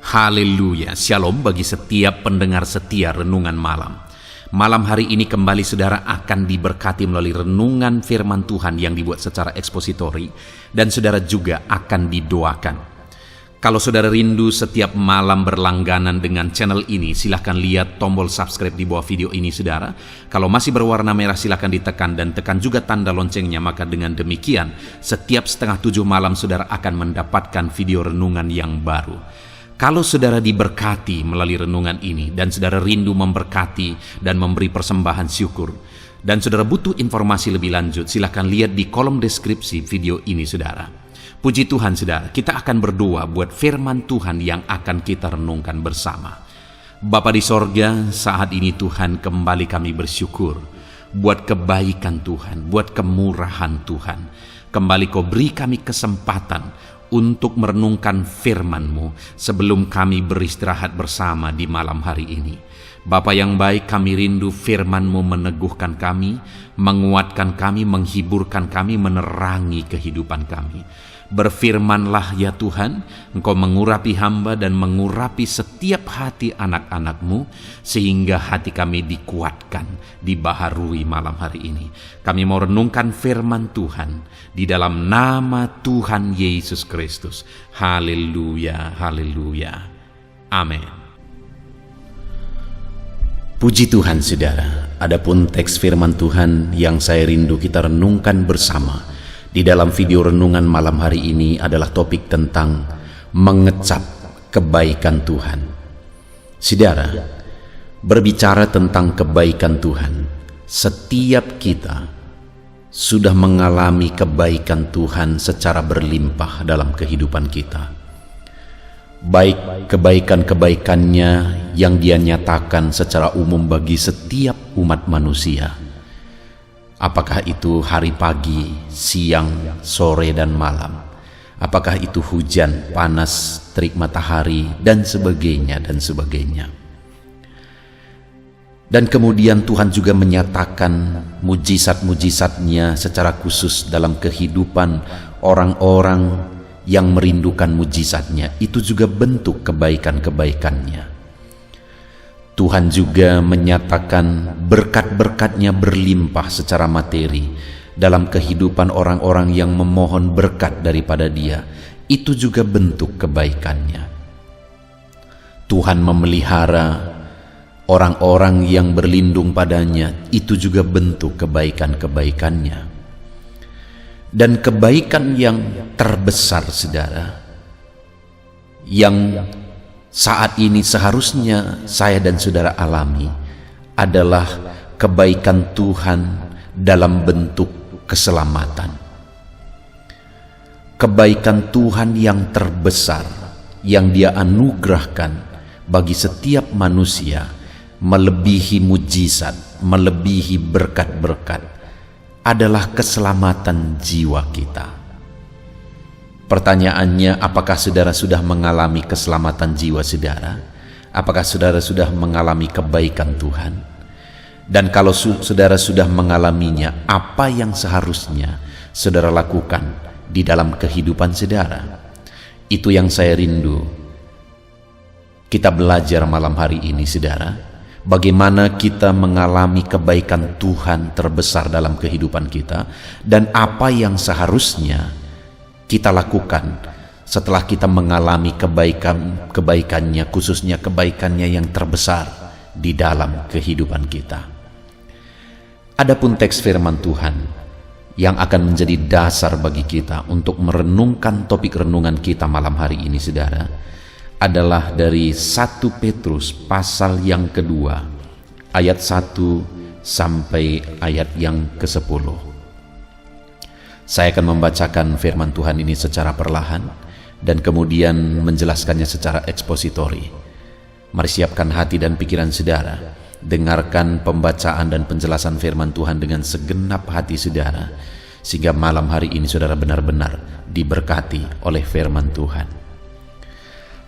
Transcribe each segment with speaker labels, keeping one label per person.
Speaker 1: Haleluya, shalom bagi setiap pendengar setia Renungan Malam. Malam hari ini kembali saudara akan diberkati melalui renungan firman Tuhan yang dibuat secara ekspositori, dan saudara juga akan didoakan. Kalau saudara rindu setiap malam berlangganan dengan channel ini, silahkan lihat tombol subscribe di bawah video ini saudara. Kalau masih berwarna merah silahkan ditekan dan tekan juga tanda loncengnya, maka dengan demikian setiap 6:30 malam saudara akan mendapatkan video renungan yang baru. Kalau saudara diberkati melalui renungan ini dan saudara rindu memberkati dan memberi persembahan syukur, dan saudara butuh informasi lebih lanjut, silahkan lihat di kolom deskripsi video ini saudara. Puji Tuhan saudara, kita akan berdoa buat firman Tuhan yang akan kita renungkan bersama. Bapa di sorga, saat ini Tuhan kembali kami bersyukur buat kebaikan Tuhan, buat kemurahan Tuhan. Kembali Kau beri kami kesempatan untuk merenungkan firman-Mu sebelum kami beristirahat bersama di malam hari ini. Bapa yang baik, kami rindu firman-Mu meneguhkan kami, menguatkan kami, menghiburkan kami, menerangi kehidupan kami. Berfirmanlah ya Tuhan, Engkau mengurapi hamba dan mengurapi setiap hati anak-anak-Mu, sehingga hati kami dikuatkan, dibaharui malam hari ini. Kami mau renungkan firman Tuhan di dalam nama Tuhan Yesus Kristus. Haleluya, haleluya. Amin. Puji Tuhan saudara, adapun teks firman Tuhan yang saya rindu kita renungkan bersama di dalam video renungan malam hari ini adalah topik tentang mengecap kebaikan Tuhan. Saudara, berbicara tentang kebaikan Tuhan, setiap kita sudah mengalami kebaikan Tuhan secara berlimpah dalam kehidupan kita. Baik kebaikan-kebaikannya yang Dia nyatakan secara umum bagi setiap umat manusia. Apakah itu hari pagi, siang, sore, dan malam? Apakah itu hujan, panas, terik matahari, dan sebagainya, dan sebagainya. Dan kemudian Tuhan juga menyatakan mujizat-mujizatnya secara khusus dalam kehidupan orang-orang yang merindukan mujizatnya. Itu juga bentuk kebaikan-kebaikannya. Tuhan juga menyatakan berkat-berkatnya berlimpah secara materi dalam kehidupan orang-orang yang memohon berkat daripada Dia. Itu juga bentuk kebaikannya. Tuhan memelihara orang-orang yang berlindung padanya. Itu juga bentuk kebaikan-kebaikannya. Dan kebaikan yang terbesar saudara, yang saat ini seharusnya saya dan saudara alami, adalah kebaikan Tuhan dalam bentuk keselamatan. Kebaikan Tuhan yang terbesar yang Dia anugerahkan bagi setiap manusia, melebihi mujizat, melebihi berkat-berkat, adalah keselamatan jiwa kita. Pertanyaannya, apakah saudara sudah mengalami keselamatan jiwa saudara? Apakah saudara sudah mengalami kebaikan Tuhan? Dan kalau saudara sudah mengalaminya, apa yang seharusnya saudara lakukan di dalam kehidupan saudara? Itu yang saya rindu kita belajar malam hari ini saudara. Bagaimana kita mengalami kebaikan Tuhan terbesar dalam kehidupan kita, dan apa yang seharusnya kita lakukan setelah kita mengalami kebaikannya, khususnya kebaikannya yang terbesar di dalam kehidupan kita. Adapun teks firman Tuhan yang akan menjadi dasar bagi kita untuk merenungkan topik renungan kita malam hari ini saudara, adalah dari 1 Petrus pasal yang kedua, ayat 1 sampai ayat yang ke-10. Saya akan membacakan firman Tuhan ini secara perlahan dan kemudian menjelaskannya secara ekspositori. Mari siapkan hati dan pikiran saudara, dengarkan pembacaan dan penjelasan firman Tuhan dengan segenap hati saudara, sehingga malam hari ini saudara benar-benar diberkati oleh firman Tuhan.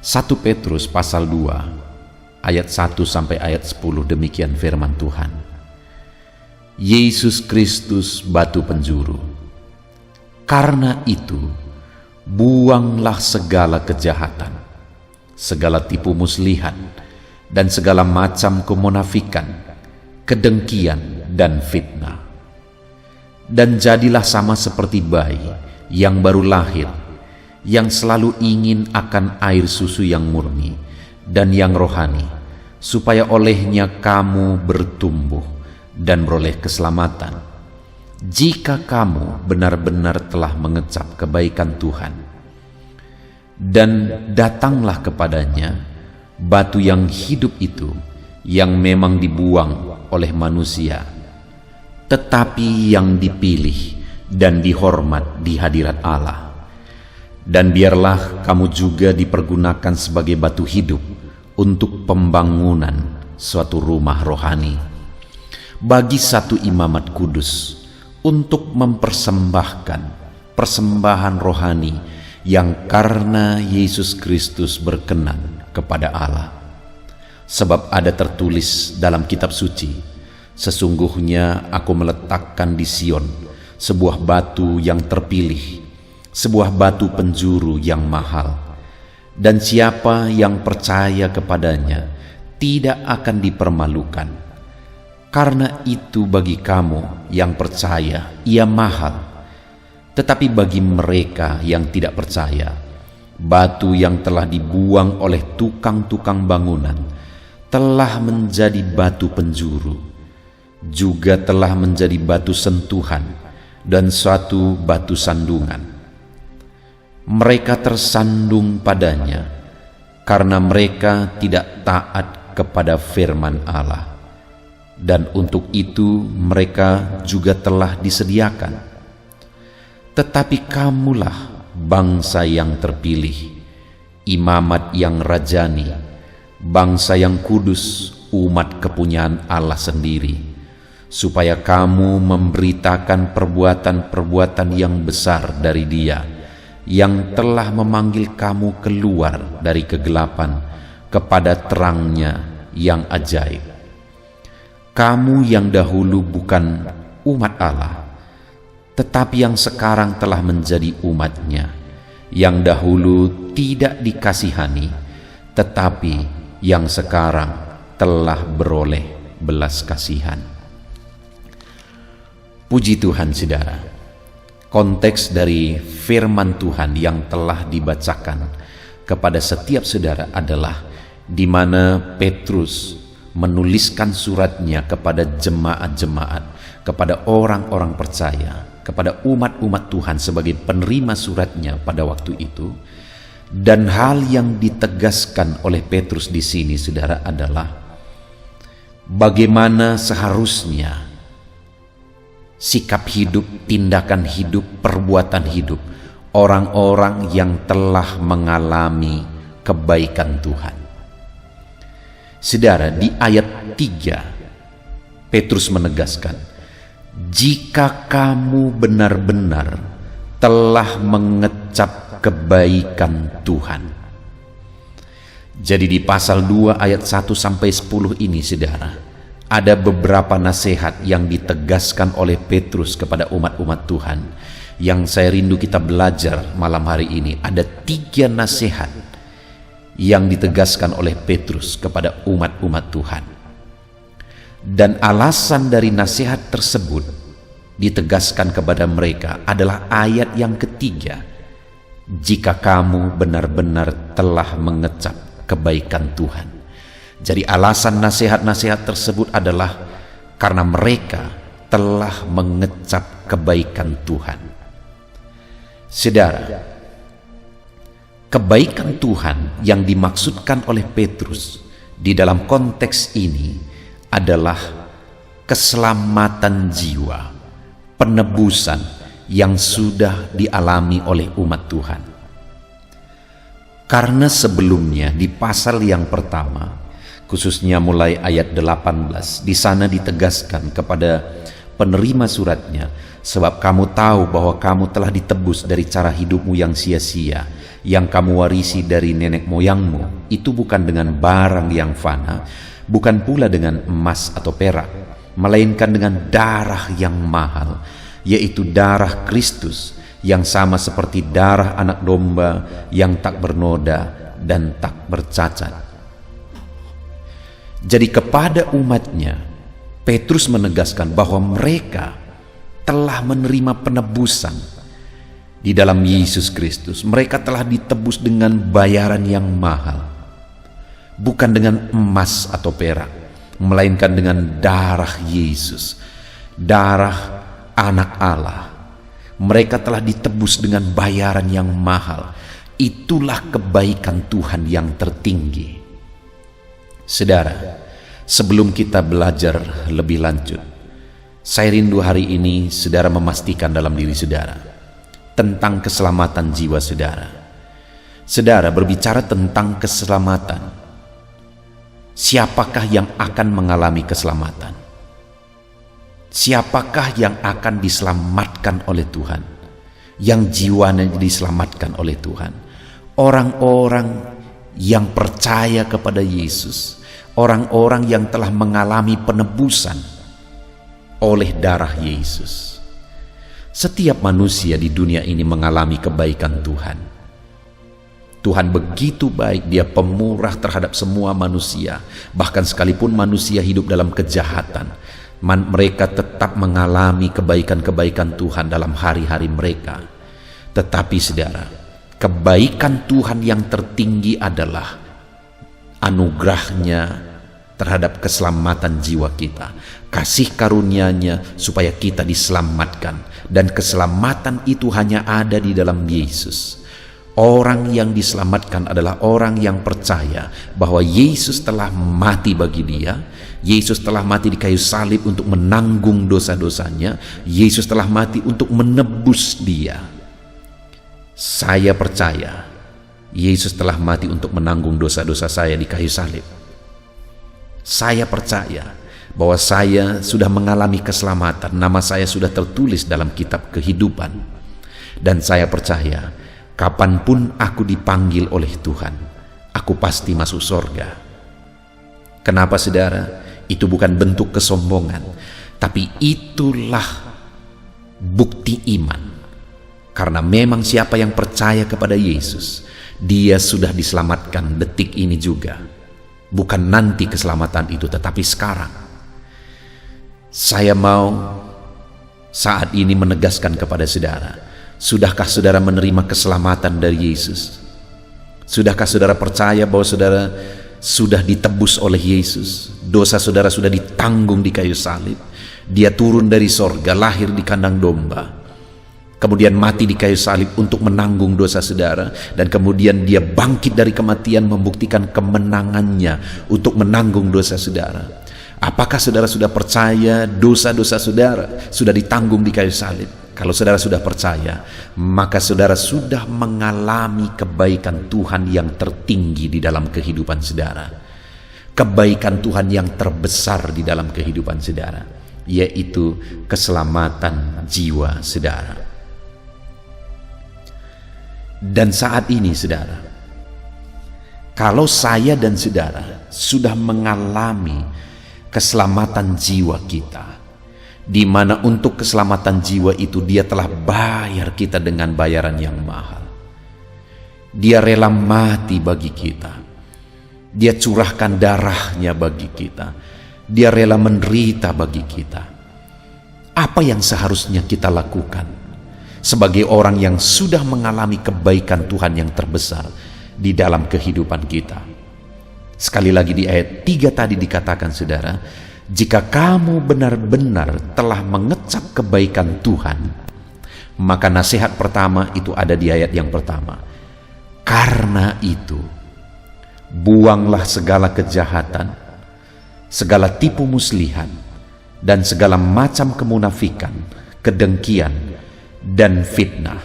Speaker 1: 1 Petrus pasal 2 ayat 1 sampai ayat 10, demikian firman Tuhan. Yesus Kristus batu penjuru. Karena itu, buanglah segala kejahatan, segala tipu muslihat, dan segala macam kemunafikan, kedengkian, dan fitnah. Dan jadilah sama seperti bayi yang baru lahir, yang selalu ingin akan air susu yang murni dan yang rohani, supaya olehnya kamu bertumbuh dan beroleh keselamatan, jika kamu benar-benar telah mengecap kebaikan Tuhan. Dan datanglah kepadanya batu yang hidup itu, yang memang dibuang oleh manusia, tetapi yang dipilih dan dihormat di hadirat Allah. Dan biarlah kamu juga dipergunakan sebagai batu hidup untuk pembangunan suatu rumah rohani, bagi satu imamat kudus, untuk mempersembahkan persembahan rohani yang karena Yesus Kristus berkenan kepada Allah. Sebab ada tertulis dalam kitab suci, sesungguhnya aku meletakkan di Sion sebuah batu yang terpilih, sebuah batu penjuru yang mahal, dan siapa yang percaya kepadanya tidak akan dipermalukan. Karena itu bagi kamu yang percaya ia mahal, tetapi bagi mereka yang tidak percaya, batu yang telah dibuang oleh tukang-tukang bangunan telah menjadi batu penjuru, juga telah menjadi batu sentuhan dan suatu batu sandungan. Mereka tersandung padanya karena mereka tidak taat kepada firman Allah, dan untuk itu mereka juga telah disediakan. Tetapi kamulah bangsa yang terpilih, imamat yang rajani, bangsa yang kudus, umat kepunyaan Allah sendiri, supaya kamu memberitakan perbuatan-perbuatan yang besar dari Dia, yang telah memanggil kamu keluar dari kegelapan kepada terangnya yang ajaib. Kamu yang dahulu bukan umat Allah, tetapi yang sekarang telah menjadi umat-Nya, yang dahulu tidak dikasihani, tetapi yang sekarang telah beroleh belas kasihan. Puji Tuhan, saudara. Konteks dari firman Tuhan yang telah dibacakan kepada setiap saudara adalah di mana Petrus menuliskan suratnya kepada jemaat-jemaat, kepada orang-orang percaya, kepada umat-umat Tuhan sebagai penerima suratnya pada waktu itu. Dan hal yang ditegaskan oleh Petrus di sini, saudara, adalah bagaimana seharusnya sikap hidup, tindakan hidup, perbuatan hidup orang-orang yang telah mengalami kebaikan Tuhan. Saudara, di ayat 3 Petrus menegaskan, jika kamu benar-benar telah mengecap kebaikan Tuhan. Jadi di pasal 2 ayat 1 sampai 10 ini, saudara, ada beberapa nasihat yang ditegaskan oleh Petrus kepada umat-umat Tuhan, yang saya rindu kita belajar malam hari ini. Ada 3 nasihat yang ditegaskan oleh Petrus kepada umat-umat Tuhan. Dan alasan dari nasihat tersebut ditegaskan kepada mereka adalah ayat yang ketiga, jika kamu benar-benar telah mengecap kebaikan Tuhan. Jadi alasan nasihat-nasihat tersebut adalah karena mereka telah mengecap kebaikan Tuhan. Saudara, kebaikan Tuhan yang dimaksudkan oleh Petrus di dalam konteks ini adalah keselamatan jiwa, penebusan yang sudah dialami oleh umat Tuhan. Karena sebelumnya di pasal yang pertama, khususnya mulai ayat 18, di sana ditegaskan kepada penerima suratnya, sebab kamu tahu bahwa kamu telah ditebus dari cara hidupmu yang sia-sia, yang kamu warisi dari nenek moyangmu, itu bukan dengan barang yang fana, bukan pula dengan emas atau perak, melainkan dengan darah yang mahal, yaitu darah Kristus, yang sama seperti darah anak domba yang tak bernoda dan tak bercacat. Jadi kepada umatnya, Petrus menegaskan bahwa mereka telah menerima penebusan di dalam Yesus Kristus. Mereka telah ditebus dengan bayaran yang mahal, bukan dengan emas atau perak, melainkan dengan darah Yesus, darah Anak Allah. Mereka telah ditebus dengan bayaran yang mahal. Itulah kebaikan Tuhan yang tertinggi. Saudara, sebelum kita belajar lebih lanjut, saya rindu hari ini saudara memastikan dalam diri saudara tentang keselamatan jiwa saudara. Saudara berbicara tentang keselamatan. Siapakah yang akan mengalami keselamatan? Siapakah yang akan diselamatkan oleh Tuhan? Yang jiwanya diselamatkan oleh Tuhan? Orang-orang yang percaya kepada Yesus, orang-orang yang telah mengalami penebusan oleh darah Yesus. Setiap manusia di dunia ini mengalami kebaikan Tuhan. Tuhan begitu baik, Dia pemurah terhadap semua manusia. Bahkan sekalipun manusia hidup dalam kejahatan, mereka tetap mengalami kebaikan-kebaikan Tuhan dalam hari-hari mereka. Tetapi saudara, kebaikan Tuhan yang tertinggi adalah anugerahnya terhadap keselamatan jiwa kita, kasih karunia-Nya supaya kita diselamatkan, dan keselamatan itu hanya ada di dalam Yesus. Orang yang diselamatkan adalah orang yang percaya bahwa Yesus telah mati bagi dia. Yesus telah mati di kayu salib untuk menanggung dosa-dosanya. Yesus telah mati untuk menebus dia. Saya percaya Yesus telah mati untuk menanggung dosa-dosa saya di kayu salib. Saya percaya bahwa saya sudah mengalami keselamatan. Nama saya sudah tertulis dalam kitab kehidupan. Dan saya percaya kapanpun aku dipanggil oleh Tuhan, aku pasti masuk surga. Kenapa saudara? Itu bukan bentuk kesombongan, tapi itulah bukti iman. Karena memang siapa yang percaya kepada Yesus, dia sudah diselamatkan detik ini juga. Bukan nanti keselamatan itu, tetapi sekarang. Saya mau saat ini menegaskan kepada saudara, sudahkah saudara menerima keselamatan dari Yesus? Sudahkah saudara percaya bahwa saudara sudah ditebus oleh Yesus? Dosa saudara sudah ditanggung di kayu salib. Dia turun dari sorga, lahir di kandang domba, kemudian mati di kayu salib untuk menanggung dosa saudara, dan kemudian dia bangkit dari kematian membuktikan kemenangannya untuk menanggung dosa saudara. Apakah saudara sudah percaya dosa-dosa saudara sudah ditanggung di kayu salib? Kalau saudara sudah percaya, maka saudara sudah mengalami kebaikan Tuhan yang tertinggi di dalam kehidupan saudara. Kebaikan Tuhan yang terbesar di dalam kehidupan saudara, yaitu keselamatan jiwa saudara. Dan saat ini saudara, kalau saya dan saudara sudah mengalami keselamatan jiwa kita, di mana untuk keselamatan jiwa itu Dia telah bayar kita dengan bayaran yang mahal. Dia rela mati bagi kita. Dia curahkan darahnya bagi kita. Dia rela menderita bagi kita. Apa yang seharusnya kita lakukan sebagai orang yang sudah mengalami kebaikan Tuhan yang terbesar di dalam kehidupan kita? Sekali lagi di ayat 3 tadi dikatakan saudara, jika kamu benar-benar telah mengecap kebaikan Tuhan, maka nasihat pertama itu ada di ayat yang pertama. Karena itu, buanglah segala kejahatan, segala tipu muslihan, dan segala macam kemunafikan, kedengkian, dan fitnah.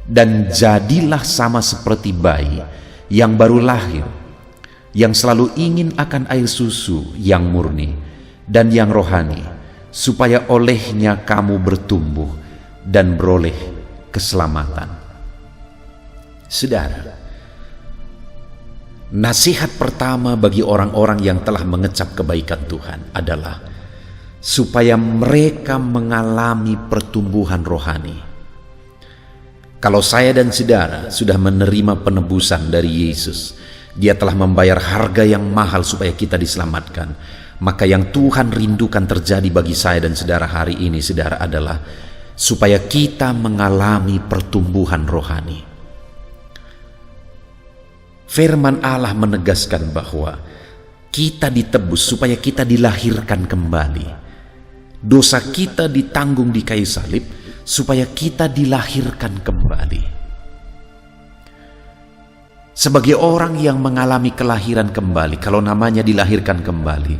Speaker 1: Dan jadilah sama seperti bayi yang baru lahir, yang selalu ingin akan air susu yang murni dan yang rohani, supaya olehnya kamu bertumbuh dan beroleh keselamatan. Saudara, nasihat pertama bagi orang-orang yang telah mengecap kebaikan Tuhan adalah supaya mereka mengalami pertumbuhan rohani. Kalau saya dan saudara sudah menerima penebusan dari Yesus, Dia telah membayar harga yang mahal supaya kita diselamatkan. Maka yang Tuhan rindukan terjadi bagi saya dan saudara hari ini, saudara, adalah supaya kita mengalami pertumbuhan rohani. Firman Allah menegaskan bahwa kita ditebus supaya kita dilahirkan kembali. Dosa kita ditanggung di kayu salib supaya kita dilahirkan kembali. Sebagai orang yang mengalami kelahiran kembali, kalau namanya dilahirkan kembali,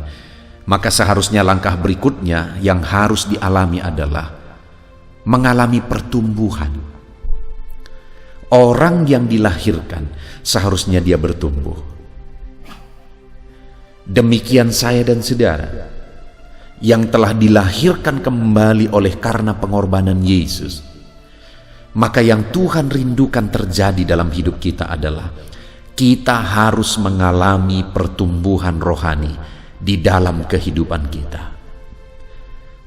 Speaker 1: maka seharusnya langkah berikutnya yang harus dialami adalah mengalami pertumbuhan. Orang yang dilahirkan seharusnya dia bertumbuh. Demikian saya dan saudara yang telah dilahirkan kembali oleh karena pengorbanan Yesus. Maka yang Tuhan rindukan terjadi dalam hidup kita adalah kita harus mengalami pertumbuhan rohani di dalam kehidupan kita.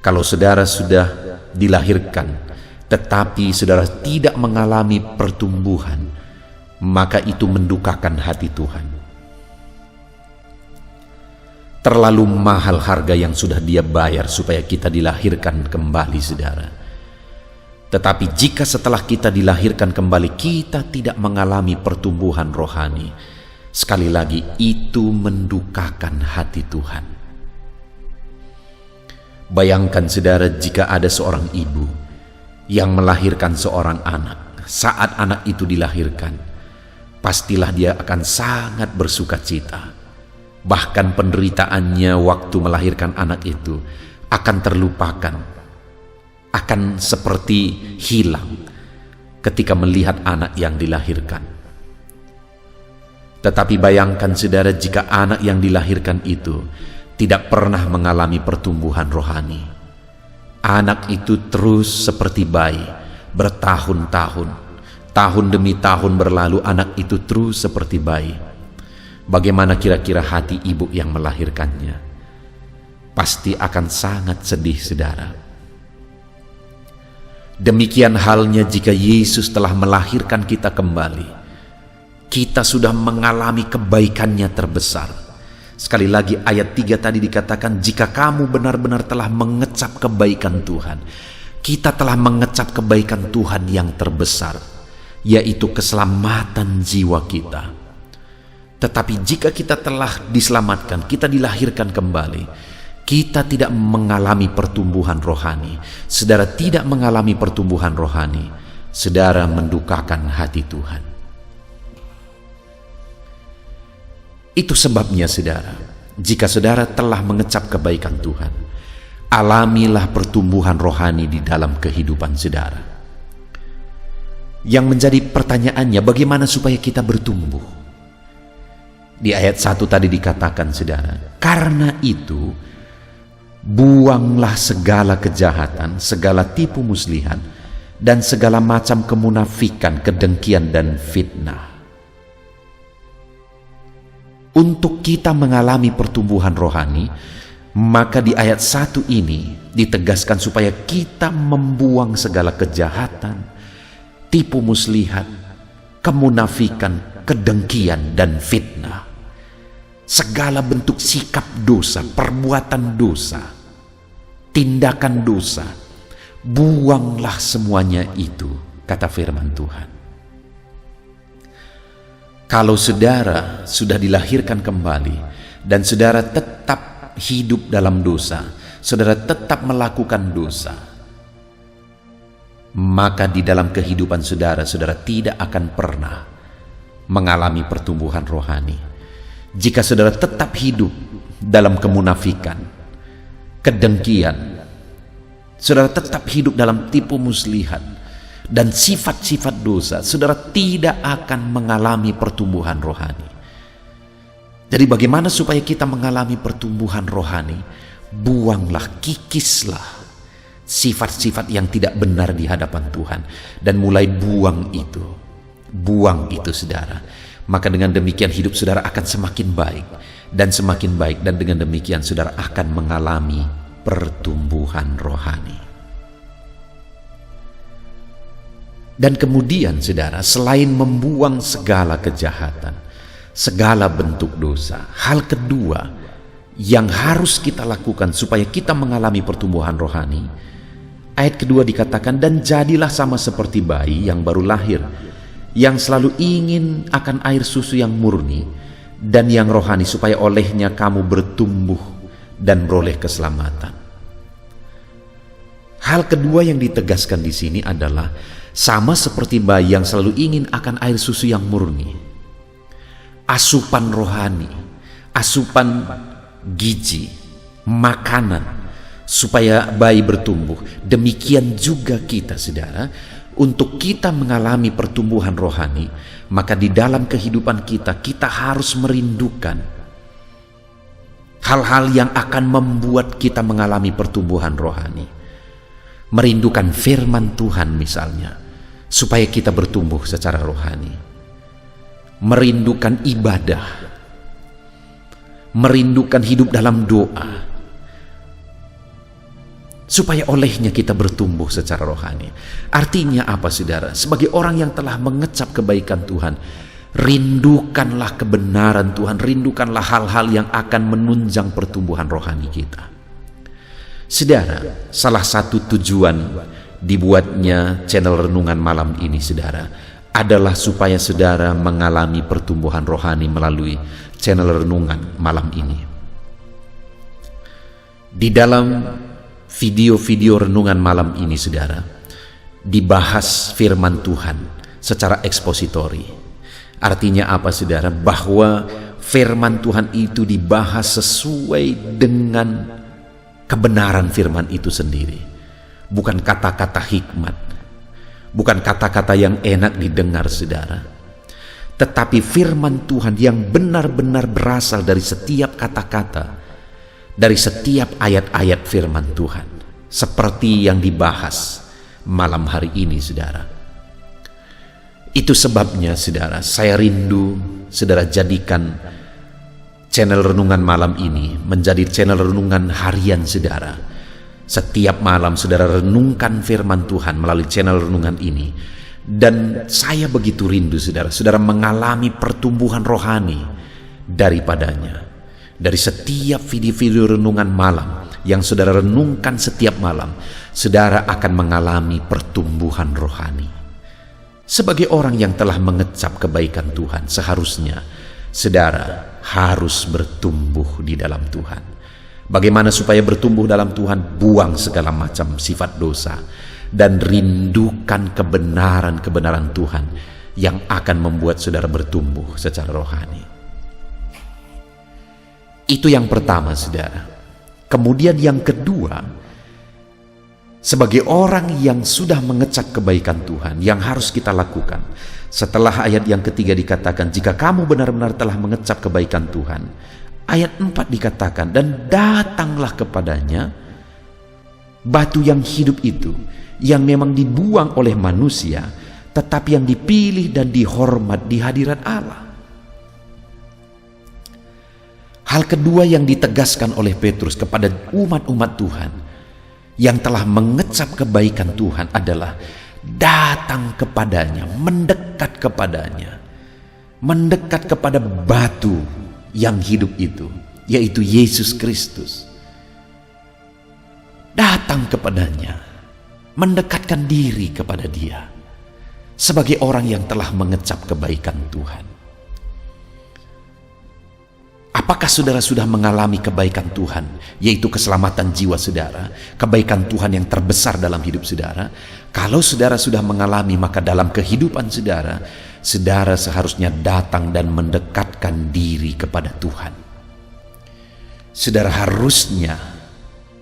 Speaker 1: Kalau saudara sudah dilahirkan tetapi saudara tidak mengalami pertumbuhan, maka itu mendukakan hati Tuhan. Terlalu mahal harga yang sudah Dia bayar supaya kita dilahirkan kembali, saudara. Tetapi jika setelah kita dilahirkan kembali kita tidak mengalami pertumbuhan rohani, sekali lagi itu mendukakan hati Tuhan. Bayangkan saudara, jika ada seorang ibu yang melahirkan seorang anak, saat anak itu dilahirkan, pastilah dia akan sangat bersuka cita. Bahkan penderitaannya waktu melahirkan anak itu akan terlupakan, akan seperti hilang ketika melihat anak yang dilahirkan. Tetapi bayangkan saudara, jika anak yang dilahirkan itu tidak pernah mengalami pertumbuhan rohani. Anak itu terus seperti bayi, bertahun-tahun, tahun demi tahun berlalu, anak itu terus seperti bayi. Bagaimana kira-kira hati ibu yang melahirkannya? Pasti akan sangat sedih, saudara. Demikian halnya jika Yesus telah melahirkan kita kembali, kita sudah mengalami kebaikannya terbesar. Sekali lagi ayat 3 tadi dikatakan, jika kamu benar-benar telah mengecap kebaikan Tuhan, kita telah mengecap kebaikan Tuhan yang terbesar, yaitu keselamatan jiwa kita. Tetapi jika kita telah diselamatkan, kita dilahirkan kembali, kita tidak mengalami pertumbuhan rohani. Saudara tidak mengalami pertumbuhan rohani, saudara mendukakan hati Tuhan. Itu sebabnya saudara, jika saudara telah mengecap kebaikan Tuhan, alamilah pertumbuhan rohani di dalam kehidupan saudara. Yang menjadi pertanyaannya, bagaimana supaya kita bertumbuh? Di ayat 1 tadi dikatakan saudara, karena itu buanglah segala kejahatan, segala tipu muslihat, dan segala macam kemunafikan, kedengkian, dan fitnah. Untuk kita mengalami pertumbuhan rohani, maka di ayat 1 ini ditegaskan supaya kita membuang segala kejahatan, tipu muslihat, kemunafikan, kedengkian, dan fitnah. Segala bentuk sikap dosa, perbuatan dosa, tindakan dosa, buanglah semuanya itu, kata firman Tuhan. Kalau saudara sudah dilahirkan kembali dan saudara tetap hidup dalam dosa, saudara tetap melakukan dosa, maka di dalam kehidupan saudara, saudara tidak akan pernah mengalami pertumbuhan rohani. Jika saudara tetap hidup dalam kemunafikan, kedengkian, saudara tetap hidup dalam tipu muslihat dan sifat-sifat dosa, saudara tidak akan mengalami pertumbuhan rohani. Jadi bagaimana supaya kita mengalami pertumbuhan rohani? Buanglah, kikislah sifat-sifat yang tidak benar di hadapan Tuhan dan mulai buang itu saudara. Maka dengan demikian hidup saudara akan semakin baik dan semakin baik, dan dengan demikian saudara akan mengalami pertumbuhan rohani. Dan kemudian saudara, selain membuang segala kejahatan, segala bentuk dosa, hal kedua yang harus kita lakukan supaya kita mengalami pertumbuhan rohani, ayat kedua dikatakan, dan jadilah sama seperti bayi yang baru lahir, yang selalu ingin akan air susu yang murni dan yang rohani, supaya olehnya kamu bertumbuh dan beroleh keselamatan. Hal kedua yang ditegaskan di sini adalah sama seperti bayi yang selalu ingin akan air susu yang murni. Asupan rohani, asupan gizi, makanan supaya bayi bertumbuh. Demikian juga kita, saudara, untuk kita mengalami pertumbuhan rohani, maka di dalam kehidupan kita harus merindukan hal-hal yang akan membuat kita mengalami pertumbuhan rohani. Merindukan firman Tuhan misalnya, supaya kita bertumbuh secara rohani. Merindukan ibadah, merindukan hidup dalam doa, supaya olehnya kita bertumbuh secara rohani. Artinya apa, saudara? Sebagai orang yang telah mengecap kebaikan Tuhan, rindukanlah kebenaran Tuhan, rindukanlah hal-hal yang akan menunjang pertumbuhan rohani kita. Saudara, salah satu tujuan dibuatnya channel Renungan Malam ini, saudara, adalah supaya saudara mengalami pertumbuhan rohani melalui channel Renungan Malam ini. Di dalam video-video Renungan Malam ini, saudara, dibahas firman Tuhan secara ekspositori. Artinya apa, saudara? Bahwa firman Tuhan itu dibahas sesuai dengan kebenaran firman itu sendiri. Bukan kata-kata hikmat, bukan kata-kata yang enak didengar, saudara, tetapi firman Tuhan yang benar-benar berasal dari setiap kata-kata, dari setiap ayat-ayat firman Tuhan, seperti yang dibahas malam hari ini, saudara. Itu sebabnya, saudara, saya rindu saudara jadikan channel Renungan Malam ini menjadi channel renungan harian, saudara. Setiap malam saudara renungkan firman Tuhan melalui channel renungan ini. Dan saya begitu rindu, saudara, saudara mengalami pertumbuhan rohani daripadanya. Dari setiap video-video renungan malam yang saudara renungkan setiap malam, saudara akan mengalami pertumbuhan rohani. Sebagai orang yang telah mengecap kebaikan Tuhan, seharusnya saudara harus bertumbuh di dalam Tuhan. Bagaimana supaya bertumbuh dalam Tuhan? Buang segala macam sifat dosa dan rindukan kebenaran-kebenaran Tuhan yang akan membuat saudara bertumbuh secara rohani. Itu yang pertama, saudara. Kemudian yang kedua, sebagai orang yang sudah mengecap kebaikan Tuhan, yang harus kita lakukan setelah ayat yang ketiga dikatakan, jika kamu benar-benar telah mengecap kebaikan Tuhan, ayat 4 dikatakan, dan datanglah kepadanya batu yang hidup itu, yang memang dibuang oleh manusia, tetapi yang dipilih dan dihormat di hadirat Allah. Hal kedua yang ditegaskan oleh Petrus kepada umat-umat Tuhan yang telah mengecap kebaikan Tuhan adalah datang kepadanya, mendekat kepadanya, mendekat kepada batu yang hidup itu, yaitu Yesus Kristus. Datang kepadanya, mendekatkan diri kepada Dia sebagai orang yang telah mengecap kebaikan Tuhan. Apakah saudara sudah mengalami kebaikan Tuhan, yaitu keselamatan jiwa saudara, kebaikan Tuhan yang terbesar dalam hidup saudara? Kalau saudara sudah mengalami, maka dalam kehidupan saudara, saudara seharusnya datang dan mendekatkan diri kepada Tuhan. Saudara harusnya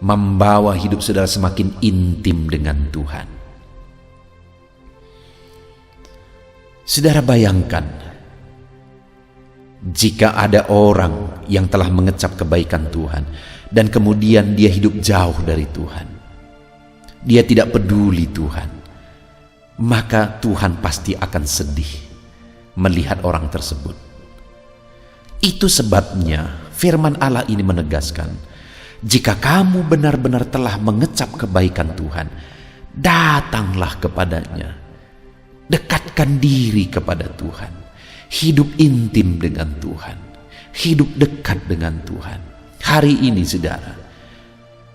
Speaker 1: membawa hidup saudara semakin intim dengan Tuhan. Saudara bayangkan, jika ada orang yang telah mengecap kebaikan Tuhan dan kemudian dia hidup jauh dari Tuhan, dia tidak peduli Tuhan, maka Tuhan pasti akan sedih melihat orang tersebut. Itu sebabnya firman Allah ini menegaskan, jika kamu benar-benar telah mengecap kebaikan Tuhan, datanglah kepadanya Dekatkan diri kepada Tuhan. Hidup intim dengan Tuhan. Hidup dekat dengan Tuhan. Hari ini saudara,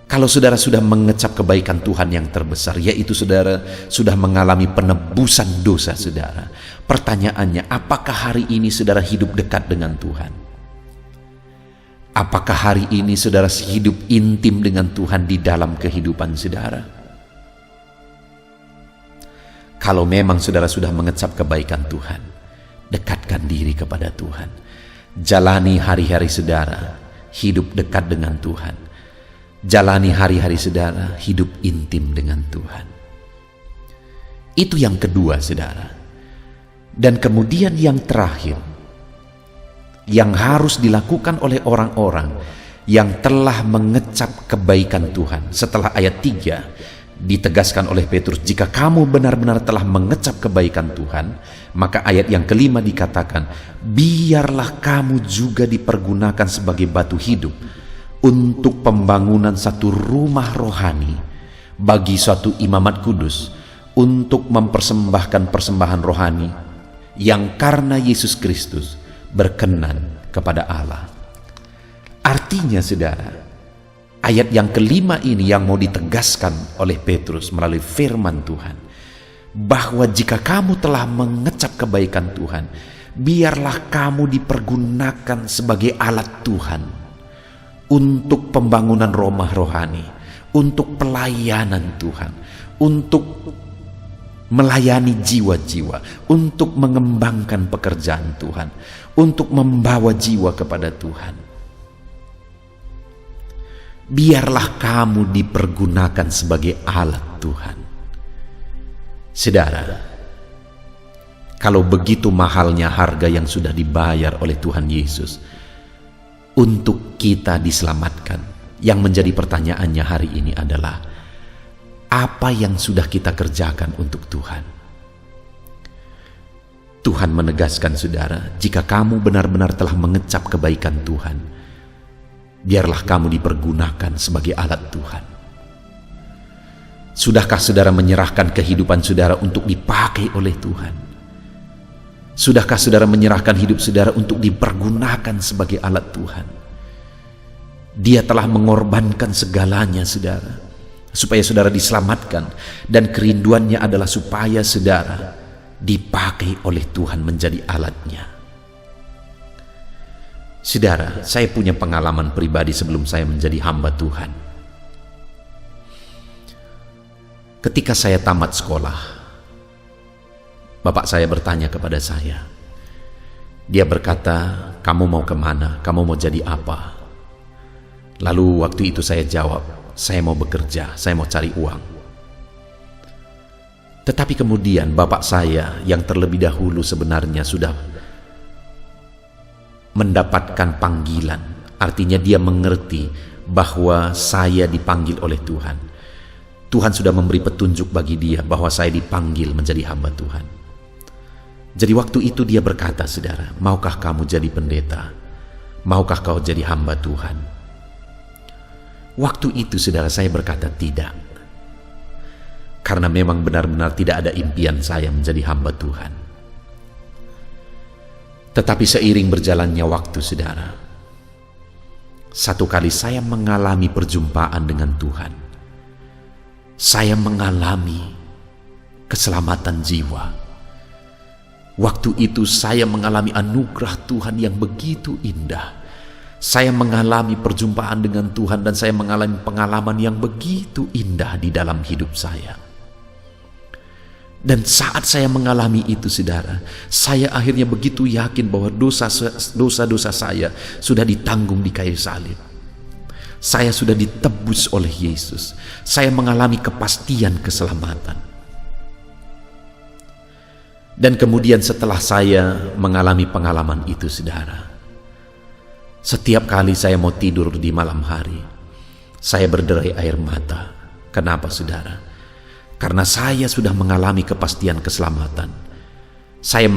Speaker 1: kalau saudara sudah mengecap kebaikan Tuhan yang terbesar, yaitu saudara sudah mengalami penebusan dosa saudara. Pertanyaannya, apakah hari ini saudara hidup dekat dengan Tuhan? Apakah hari ini saudara hidup intim dengan Tuhan di dalam kehidupan saudara? Kalau memang saudara sudah mengecap kebaikan Tuhan, dekatkan diri kepada Tuhan. Jalani hari-hari saudara, hidup dekat dengan Tuhan. Jalani hari-hari saudara, hidup intim dengan Tuhan. Itu yang kedua saudara. Dan kemudian yang terakhir, yang harus dilakukan oleh orang-orang yang telah mengecap kebaikan Tuhan. Setelah ayat 3 ditegaskan oleh Petrus, jika kamu benar-benar telah mengecap kebaikan Tuhan, maka ayat yang kelima dikatakan, biarlah kamu juga dipergunakan sebagai batu hidup untuk pembangunan satu rumah rohani bagi suatu imamat kudus, untuk mempersembahkan persembahan rohani yang karena Yesus Kristus berkenan kepada Allah. Artinya saudara, ayat yang kelima ini yang mau ditegaskan oleh Petrus melalui firman Tuhan, bahwa jika kamu telah mengecap kebaikan Tuhan, biarlah kamu dipergunakan sebagai alat Tuhan untuk pembangunan rumah rohani, untuk pelayanan Tuhan, untuk melayani jiwa-jiwa, untuk mengembangkan pekerjaan Tuhan, untuk membawa jiwa kepada Tuhan. Biarlah kamu dipergunakan sebagai alat Tuhan. Saudara, kalau begitu mahalnya harga yang sudah dibayar oleh Tuhan Yesus untuk kita diselamatkan, yang menjadi pertanyaannya hari ini adalah, apa yang sudah kita kerjakan untuk Tuhan? Tuhan menegaskan saudara, jika kamu benar-benar telah mengecap kebaikan Tuhan, biarlah kamu dipergunakan sebagai alat Tuhan. Sudahkah saudara menyerahkan kehidupan saudara untuk dipakai oleh Tuhan? Sudahkah saudara menyerahkan hidup saudara untuk dipergunakan sebagai alat Tuhan? Dia telah mengorbankan segalanya saudara, supaya saudara diselamatkan, dan kerinduannya adalah supaya saudara dipakai oleh Tuhan menjadi alatnya. Saudara, saya punya pengalaman pribadi sebelum saya menjadi hamba Tuhan. Ketika saya tamat sekolah, bapak saya bertanya kepada saya. Dia berkata, kamu mau kemana? Kamu mau jadi apa? Lalu waktu itu saya jawab, saya mau bekerja, saya mau cari uang. Tetapi kemudian bapak saya yang terlebih dahulu sebenarnya sudah mendapatkan panggilan. Artinya dia mengerti bahwa saya dipanggil oleh Tuhan. Tuhan sudah memberi petunjuk bagi dia bahwa saya dipanggil menjadi hamba Tuhan. Jadi waktu itu dia berkata, saudara, maukah kamu jadi pendeta? Maukah kau jadi hamba Tuhan? Waktu itu saudara, saya berkata tidak. Karena memang benar-benar tidak ada impian saya menjadi hamba Tuhan. Tetapi seiring berjalannya waktu saudara, satu kali saya mengalami perjumpaan dengan Tuhan. Saya mengalami keselamatan jiwa. Waktu itu saya mengalami anugerah Tuhan yang begitu indah. Saya mengalami perjumpaan dengan Tuhan dan saya mengalami pengalaman yang begitu indah di dalam hidup saya. Dan saat saya mengalami itu saudara, saya akhirnya begitu yakin bahwa dosa-dosa saya sudah ditanggung di kayu salib. Saya sudah ditebus oleh Yesus. Saya mengalami kepastian keselamatan. Dan kemudian setelah saya mengalami pengalaman itu saudara, setiap kali saya mau tidur di malam hari, saya berderai air mata. Kenapa saudara? Karena saya sudah mengalami kepastian keselamatan. Saya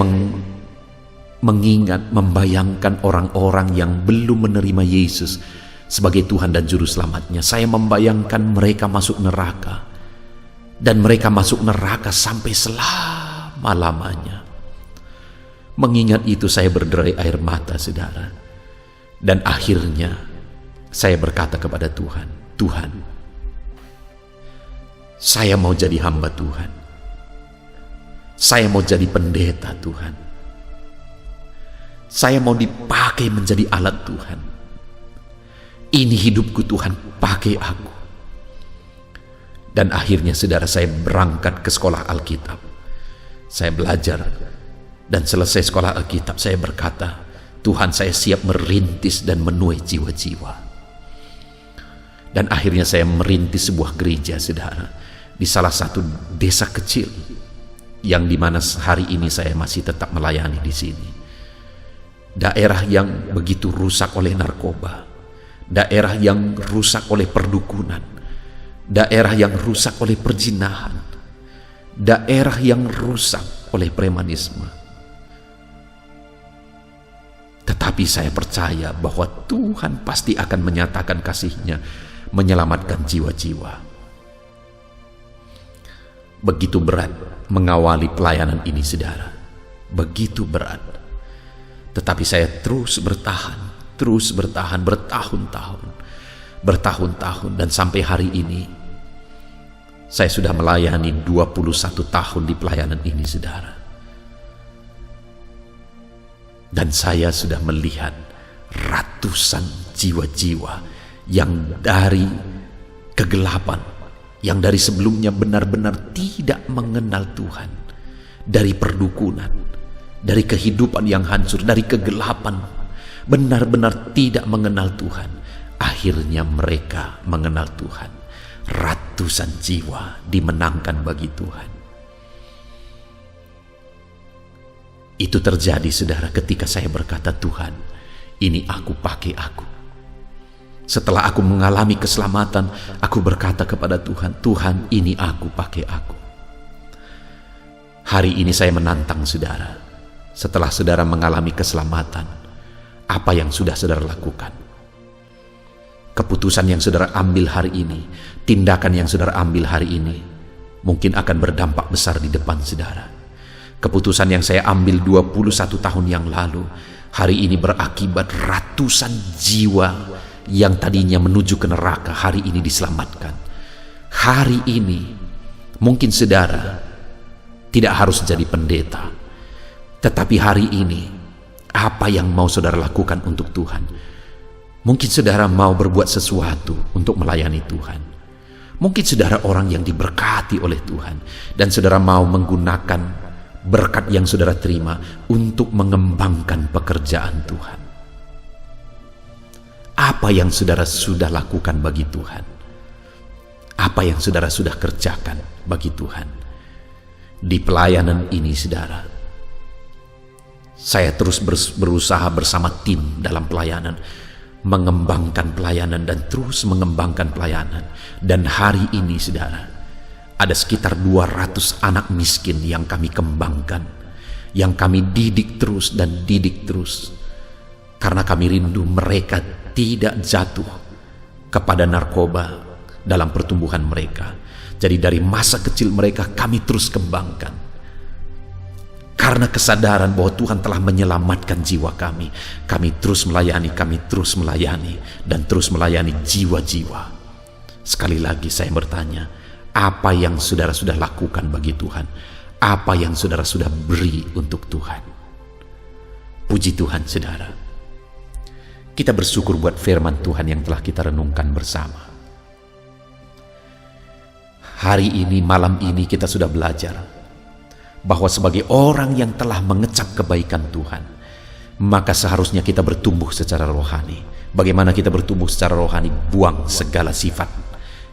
Speaker 1: mengingat, membayangkan orang-orang yang belum menerima Yesus sebagai Tuhan dan Juru Selamatnya. Saya membayangkan mereka masuk neraka. Dan mereka masuk neraka sampai selama selama-lamanya. Mengingat itu saya berderai air mata, saudara. Dan akhirnya saya berkata kepada Tuhan, Tuhan, saya mau jadi hamba Tuhan. Saya mau jadi pendeta Tuhan. Saya mau dipakai menjadi alat Tuhan. Ini hidupku Tuhan, pakai aku. Dan akhirnya saudara, saya berangkat ke sekolah Alkitab. Saya belajar. Dan selesai sekolah Alkitab, saya berkata, Tuhan, saya siap merintis dan menuai jiwa-jiwa. Dan akhirnya saya merintis sebuah gereja, saudara, di salah satu desa kecil, yang dimana hari ini saya masih tetap melayani di sini. Daerah yang begitu rusak oleh narkoba, daerah yang rusak oleh perdukunan, daerah yang rusak oleh perzinahan, daerah yang rusak oleh premanisme. Tetapi saya percaya bahwa Tuhan pasti akan menyatakan kasih-Nya, menyelamatkan jiwa-jiwa. Begitu berat mengawali pelayanan ini, saudara. Begitu berat. Tetapi saya terus bertahan bertahun-tahun, dan sampai hari ini saya sudah melayani 21 tahun di pelayanan ini, saudara. Dan saya sudah melihat ratusan jiwa-jiwa yang dari kegelapan, yang dari sebelumnya benar-benar tidak mengenal Tuhan, dari perdukunan, dari kehidupan yang hancur, dari kegelapan, benar-benar tidak mengenal Tuhan. Akhirnya mereka mengenal Tuhan. Ratusan jiwa dimenangkan bagi Tuhan. Itu terjadi, saudara, ketika saya berkata, Tuhan, ini aku, pakai aku. Setelah aku mengalami keselamatan, aku berkata kepada Tuhan, Tuhan, ini aku, pakai aku. Hari ini saya menantang saudara. Setelah saudara mengalami keselamatan, apa yang sudah saudara lakukan? Keputusan yang saudara ambil hari ini, tindakan yang saudara ambil hari ini, mungkin akan berdampak besar di depan saudara. Keputusan yang saya ambil 21 tahun yang lalu, hari ini berakibat ratusan jiwa yang tadinya menuju ke neraka, hari ini diselamatkan. Hari ini, mungkin saudara tidak harus jadi pendeta, tetapi hari ini, apa yang mau saudara lakukan untuk Tuhan? Mungkin saudara mau berbuat sesuatu untuk melayani Tuhan. Mungkin saudara orang yang diberkati oleh Tuhan, dan saudara mau menggunakan berkat yang saudara terima untuk mengembangkan pekerjaan Tuhan. Apa yang saudara sudah lakukan bagi Tuhan? Apa yang saudara sudah kerjakan bagi Tuhan? Di pelayanan ini, saudara, saya terus berusaha bersama tim dalam pelayanan, mengembangkan pelayanan dan terus mengembangkan pelayanan. Dan hari ini, saudara, ada sekitar 200 anak miskin yang kami kembangkan, yang kami didik terus dan didik terus. Karena kami rindu mereka tidak jatuh kepada narkoba dalam pertumbuhan mereka. Jadi dari masa kecil mereka kami terus kembangkan. Karena kesadaran bahwa Tuhan telah menyelamatkan jiwa kami, kami terus melayani, dan terus melayani jiwa-jiwa. Sekali lagi saya bertanya, apa yang saudara sudah lakukan bagi Tuhan? Apa yang saudara sudah beri untuk Tuhan? Puji Tuhan, saudara. Kita bersyukur buat firman Tuhan yang telah kita renungkan bersama. Hari ini, malam ini kita sudah belajar bahwa sebagai orang yang telah mengecap kebaikan Tuhan, maka seharusnya kita bertumbuh secara rohani. Bagaimana kita bertumbuh secara rohani? Buang segala sifat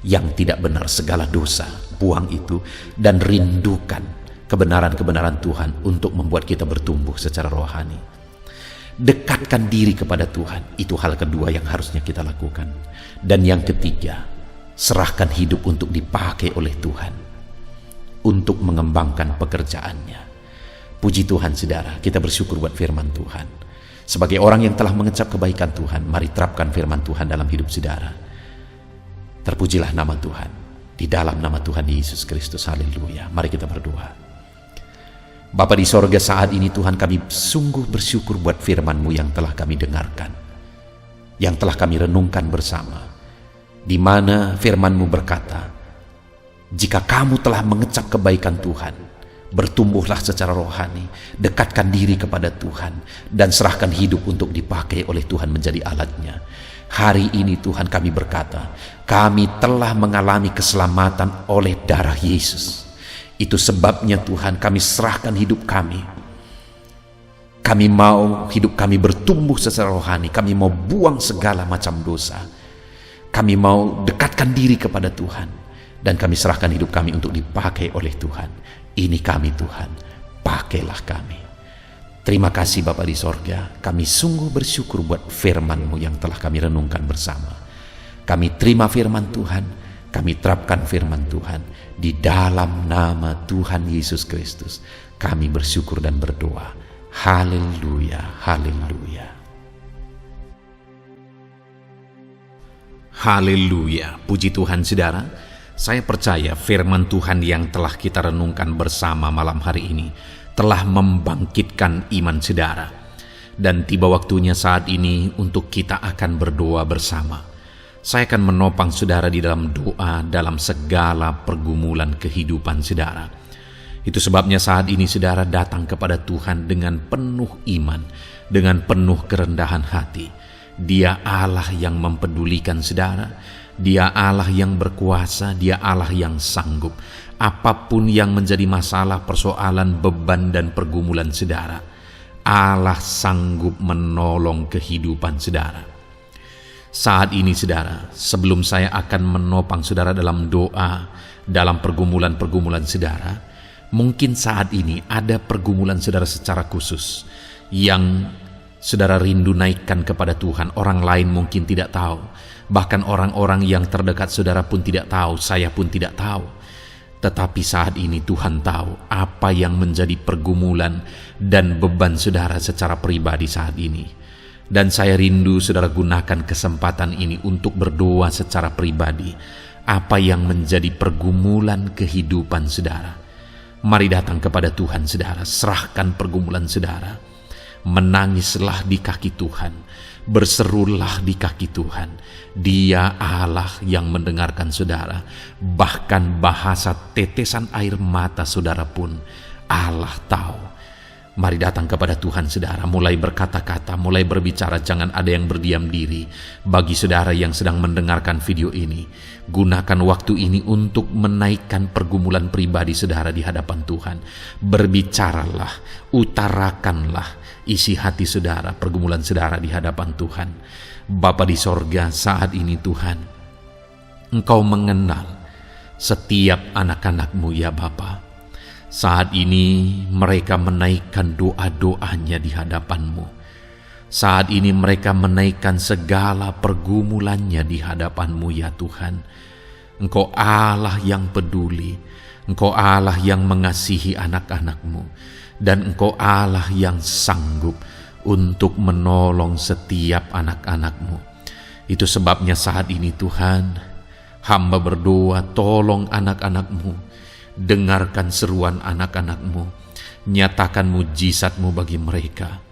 Speaker 1: yang tidak benar, segala dosa, buang itu, dan rindukan kebenaran-kebenaran Tuhan untuk membuat kita bertumbuh secara rohani. Dekatkan diri kepada Tuhan, itu hal kedua yang harusnya kita lakukan. Dan yang ketiga, serahkan hidup untuk dipakai oleh Tuhan, untuk mengembangkan pekerjaannya. Puji Tuhan, saudara, kita bersyukur buat firman Tuhan. Sebagai orang yang telah mengecap kebaikan Tuhan, mari terapkan firman Tuhan dalam hidup saudara. Terpujilah nama Tuhan, di dalam nama Tuhan Yesus Kristus. Haleluya. Mari kita berdoa. Bapa di sorga, saat ini Tuhan kami sungguh bersyukur buat firman-Mu yang telah kami dengarkan, yang telah kami renungkan bersama, di mana firman-Mu berkata, jika kamu telah mengecap kebaikan Tuhan, bertumbuhlah secara rohani, dekatkan diri kepada Tuhan, dan serahkan hidup untuk dipakai oleh Tuhan menjadi alatnya. Hari ini Tuhan kami berkata, kami telah mengalami keselamatan oleh darah Yesus. Itu sebabnya Tuhan kami serahkan hidup kami. Kami mau hidup kami bertumbuh secara rohani. Kami mau buang segala macam dosa. Kami mau dekatkan diri kepada Tuhan. Dan kami serahkan hidup kami untuk dipakai oleh Tuhan. Ini kami Tuhan, pakailah kami. Terima kasih Bapa di sorga. Kami sungguh bersyukur buat firman-Mu yang telah kami renungkan bersama. Kami terima firman Tuhan. Kami terapkan firman Tuhan di dalam nama Tuhan Yesus Kristus. Kami bersyukur dan berdoa. Haleluya, haleluya. Haleluya, puji Tuhan saudara. Saya percaya firman Tuhan yang telah kita renungkan bersama malam hari ini telah membangkitkan iman saudara. Dan tiba waktunya saat ini untuk kita akan berdoa bersama. Saya akan menopang saudara di dalam doa dalam segala pergumulan kehidupan saudara. Itu sebabnya saat ini saudara datang kepada Tuhan dengan penuh iman, dengan penuh kerendahan hati. Dia Allah yang mempedulikan saudara, Dia Allah yang berkuasa, Dia Allah yang sanggup. Apapun yang menjadi masalah, persoalan, beban dan pergumulan saudara, Allah sanggup menolong kehidupan saudara. Saat ini saudara, sebelum saya akan menopang saudara dalam doa, dalam pergumulan-pergumulan saudara, mungkin saat ini ada pergumulan saudara secara khusus yang saudara rindu naikkan kepada Tuhan. Orang lain mungkin tidak tahu, bahkan orang-orang yang terdekat saudara pun tidak tahu, saya pun tidak tahu. Tetapi saat ini Tuhan tahu apa yang menjadi pergumulan dan beban saudara secara pribadi saat ini. Dan saya rindu saudara gunakan kesempatan ini untuk berdoa secara pribadi. Apa yang menjadi pergumulan kehidupan saudara. Mari datang kepada Tuhan saudara, serahkan pergumulan saudara. Menangislah di kaki Tuhan, berserulah di kaki Tuhan. Dia Allah yang mendengarkan saudara. Bahkan bahasa tetesan air mata saudara pun Allah tahu. Mari datang kepada Tuhan saudara, mulai berkata-kata, mulai berbicara, jangan ada yang berdiam diri. Bagi saudara yang sedang mendengarkan video ini, gunakan waktu ini untuk menaikkan pergumulan pribadi saudara di hadapan Tuhan. Berbicaralah, utarakanlah isi hati saudara, pergumulan saudara di hadapan Tuhan. Bapa di sorga, saat ini Tuhan, Engkau mengenal setiap anak-anak-Mu ya Bapa. Saat ini mereka menaikkan doa-doanya di hadapan-Mu. Saat ini mereka menaikkan segala pergumulannya di hadapan-Mu ya Tuhan. Engkau Allah yang peduli, Engkau Allah yang mengasihi anak-anak-Mu, dan Engkau Allah yang sanggup untuk menolong setiap anak-anak-Mu. Itu sebabnya saat ini Tuhan, hamba berdoa, tolong anak-anak-Mu. Dengarkan seruan anak-anak-Mu, nyatakan mujizat-Mu bagi mereka.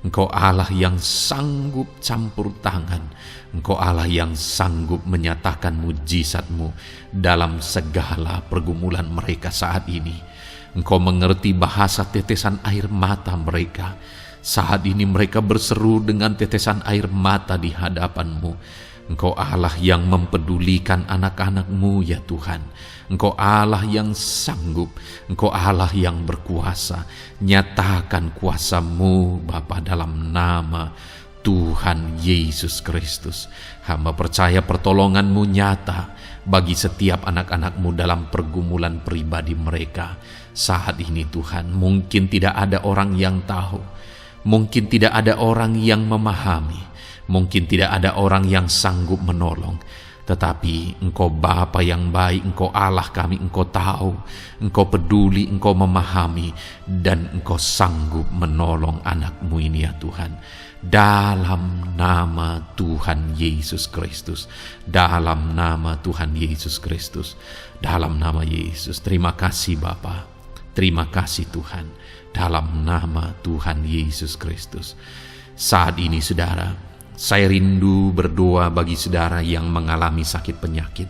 Speaker 1: Engkau Allah yang sanggup campur tangan, Engkau Allah yang sanggup menyatakan mujizat-Mu dalam segala pergumulan mereka saat ini. Engkau mengerti bahasa tetesan air mata mereka. Saat ini mereka berseru dengan tetesan air mata di hadapan-Mu. Engkau Allah yang mempedulikan anak-anak-Mu ya Tuhan. Engkau Allah yang sanggup, Engkau Allah yang berkuasa. Nyatakan kuasa-Mu Bapa dalam nama Tuhan Yesus Kristus. Hamba percaya pertolongan-Mu nyata bagi setiap anak-anak-Mu dalam pergumulan pribadi mereka. Saat ini Tuhan, mungkin tidak ada orang yang tahu, mungkin tidak ada orang yang memahami, mungkin tidak ada orang yang sanggup menolong. Tetapi Engkau Bapa yang baik, Engkau Allah kami, Engkau tahu, Engkau peduli, Engkau memahami, dan Engkau sanggup menolong anak-Mu ini ya Tuhan. Dalam nama Tuhan Yesus Kristus, dalam nama Tuhan Yesus Kristus, dalam nama Yesus. Terima kasih Bapa, terima kasih Tuhan. dalam nama Tuhan Yesus Kristus. Saat ini saudara, saya rindu berdoa bagi saudara yang mengalami sakit penyakit.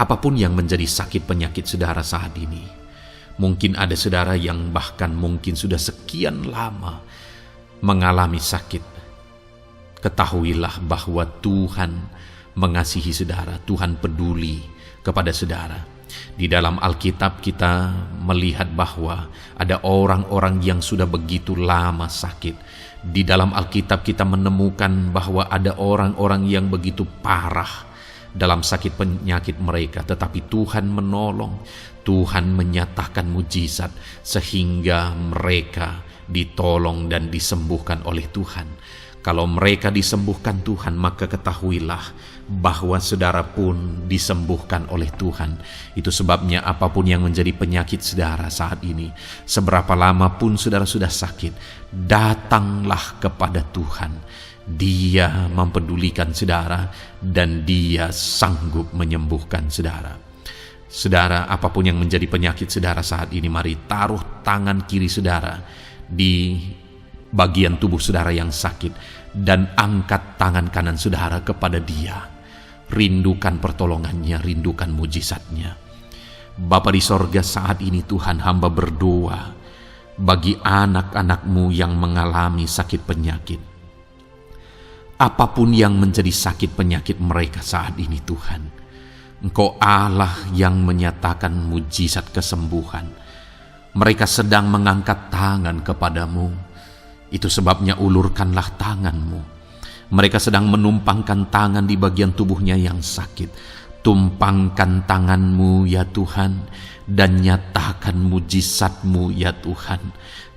Speaker 1: Apapun yang menjadi sakit penyakit saudara saat ini, mungkin ada saudara yang bahkan mungkin sudah sekian lama mengalami sakit. Ketahuilah bahwa Tuhan mengasihi saudara, Tuhan peduli kepada saudara. Di dalam Alkitab kita melihat bahwa ada orang-orang yang sudah begitu lama sakit. Di dalam Alkitab kita menemukan bahwa ada orang-orang yang begitu parah dalam sakit penyakit mereka, tetapi Tuhan menolong, Tuhan menyatakan mujizat sehingga mereka ditolong dan disembuhkan oleh Tuhan. Kalau mereka disembuhkan Tuhan, maka ketahuilah bahwa saudara pun disembuhkan oleh Tuhan. Itu sebabnya apapun yang menjadi penyakit saudara saat ini, seberapa lama pun saudara sudah sakit, datanglah kepada Tuhan. Dia mempedulikan saudara dan Dia sanggup menyembuhkan saudara. Saudara, apapun yang menjadi penyakit saudara saat ini, mari taruh tangan kiri saudara di bagian tubuh saudara yang sakit dan angkat tangan kanan saudara kepada Dia. Rindukan pertolongannya, rindukan mujizatnya. Bapa di sorga, saat ini Tuhan, hamba berdoa bagi anak-anak-Mu yang mengalami sakit penyakit. Apapun yang menjadi sakit penyakit mereka saat ini Tuhan, Engkau Allah yang menyatakan mujizat kesembuhan. Mereka sedang mengangkat tangan kepadamu. Itu sebabnya ulurkanlah tangan-Mu. Mereka sedang menumpangkan tangan di bagian tubuhnya yang sakit. Tumpangkan tangan-Mu ya Tuhan, dan nyatakan mujizat-Mu ya Tuhan.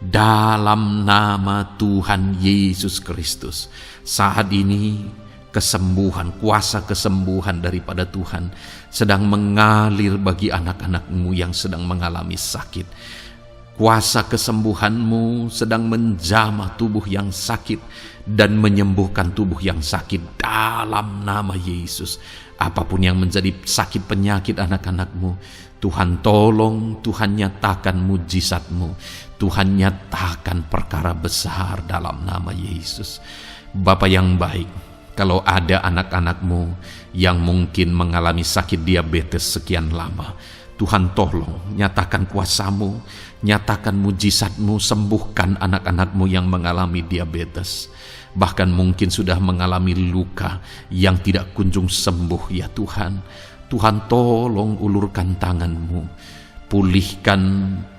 Speaker 1: Dalam nama Tuhan Yesus Kristus. Saat ini kesembuhan, kuasa kesembuhan daripada Tuhan sedang mengalir bagi anak-anak-Mu yang sedang mengalami sakit. Kuasa kesembuhan-Mu sedang menjamah tubuh yang sakit dan menyembuhkan tubuh yang sakit dalam nama Yesus. Apapun yang menjadi sakit penyakit anak-anak-Mu, Tuhan tolong, Tuhan nyatakan mujizat-Mu, Tuhan nyatakan perkara besar dalam nama Yesus. Bapa yang baik, kalau ada anak-anak-Mu yang mungkin mengalami sakit diabetes sekian lama, Tuhan tolong, nyatakan kuasa-Mu, nyatakan mujizat-Mu, sembuhkan anak-anak-Mu yang mengalami diabetes. Bahkan mungkin sudah mengalami luka yang tidak kunjung sembuh ya Tuhan. Tuhan tolong ulurkan tangan-Mu, pulihkan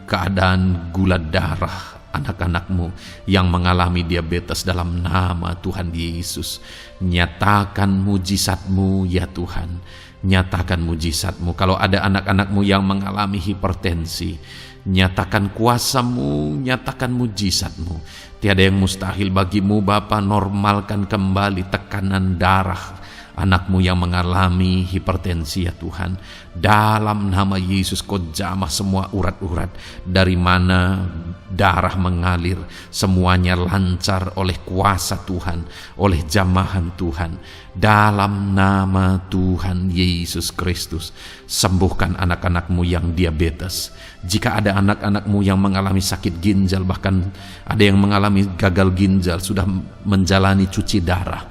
Speaker 1: keadaan gula darah anak-anak-Mu yang mengalami diabetes dalam nama Tuhan Yesus. Nyatakan mujizat-Mu ya Tuhan, nyatakan mujizat-Mu. Kalau ada anak-anak-Mu yang mengalami hipertensi, nyatakan kuasa-Mu, nyatakan mujizat-Mu. Tiada yang mustahil bagi-Mu Bapa. Normalkan kembali tekanan darah anak-Mu yang mengalami hipertensi ya Tuhan. Dalam nama Yesus, Kau jamah semua urat-urat dari mana darah mengalir, semuanya lancar oleh kuasa Tuhan, oleh jamahan Tuhan. Dalam nama Tuhan Yesus Kristus, sembuhkan anak-anak-Mu yang diabetes. Jika ada anak-anak-Mu yang mengalami sakit ginjal, bahkan ada yang mengalami gagal ginjal, sudah menjalani cuci darah,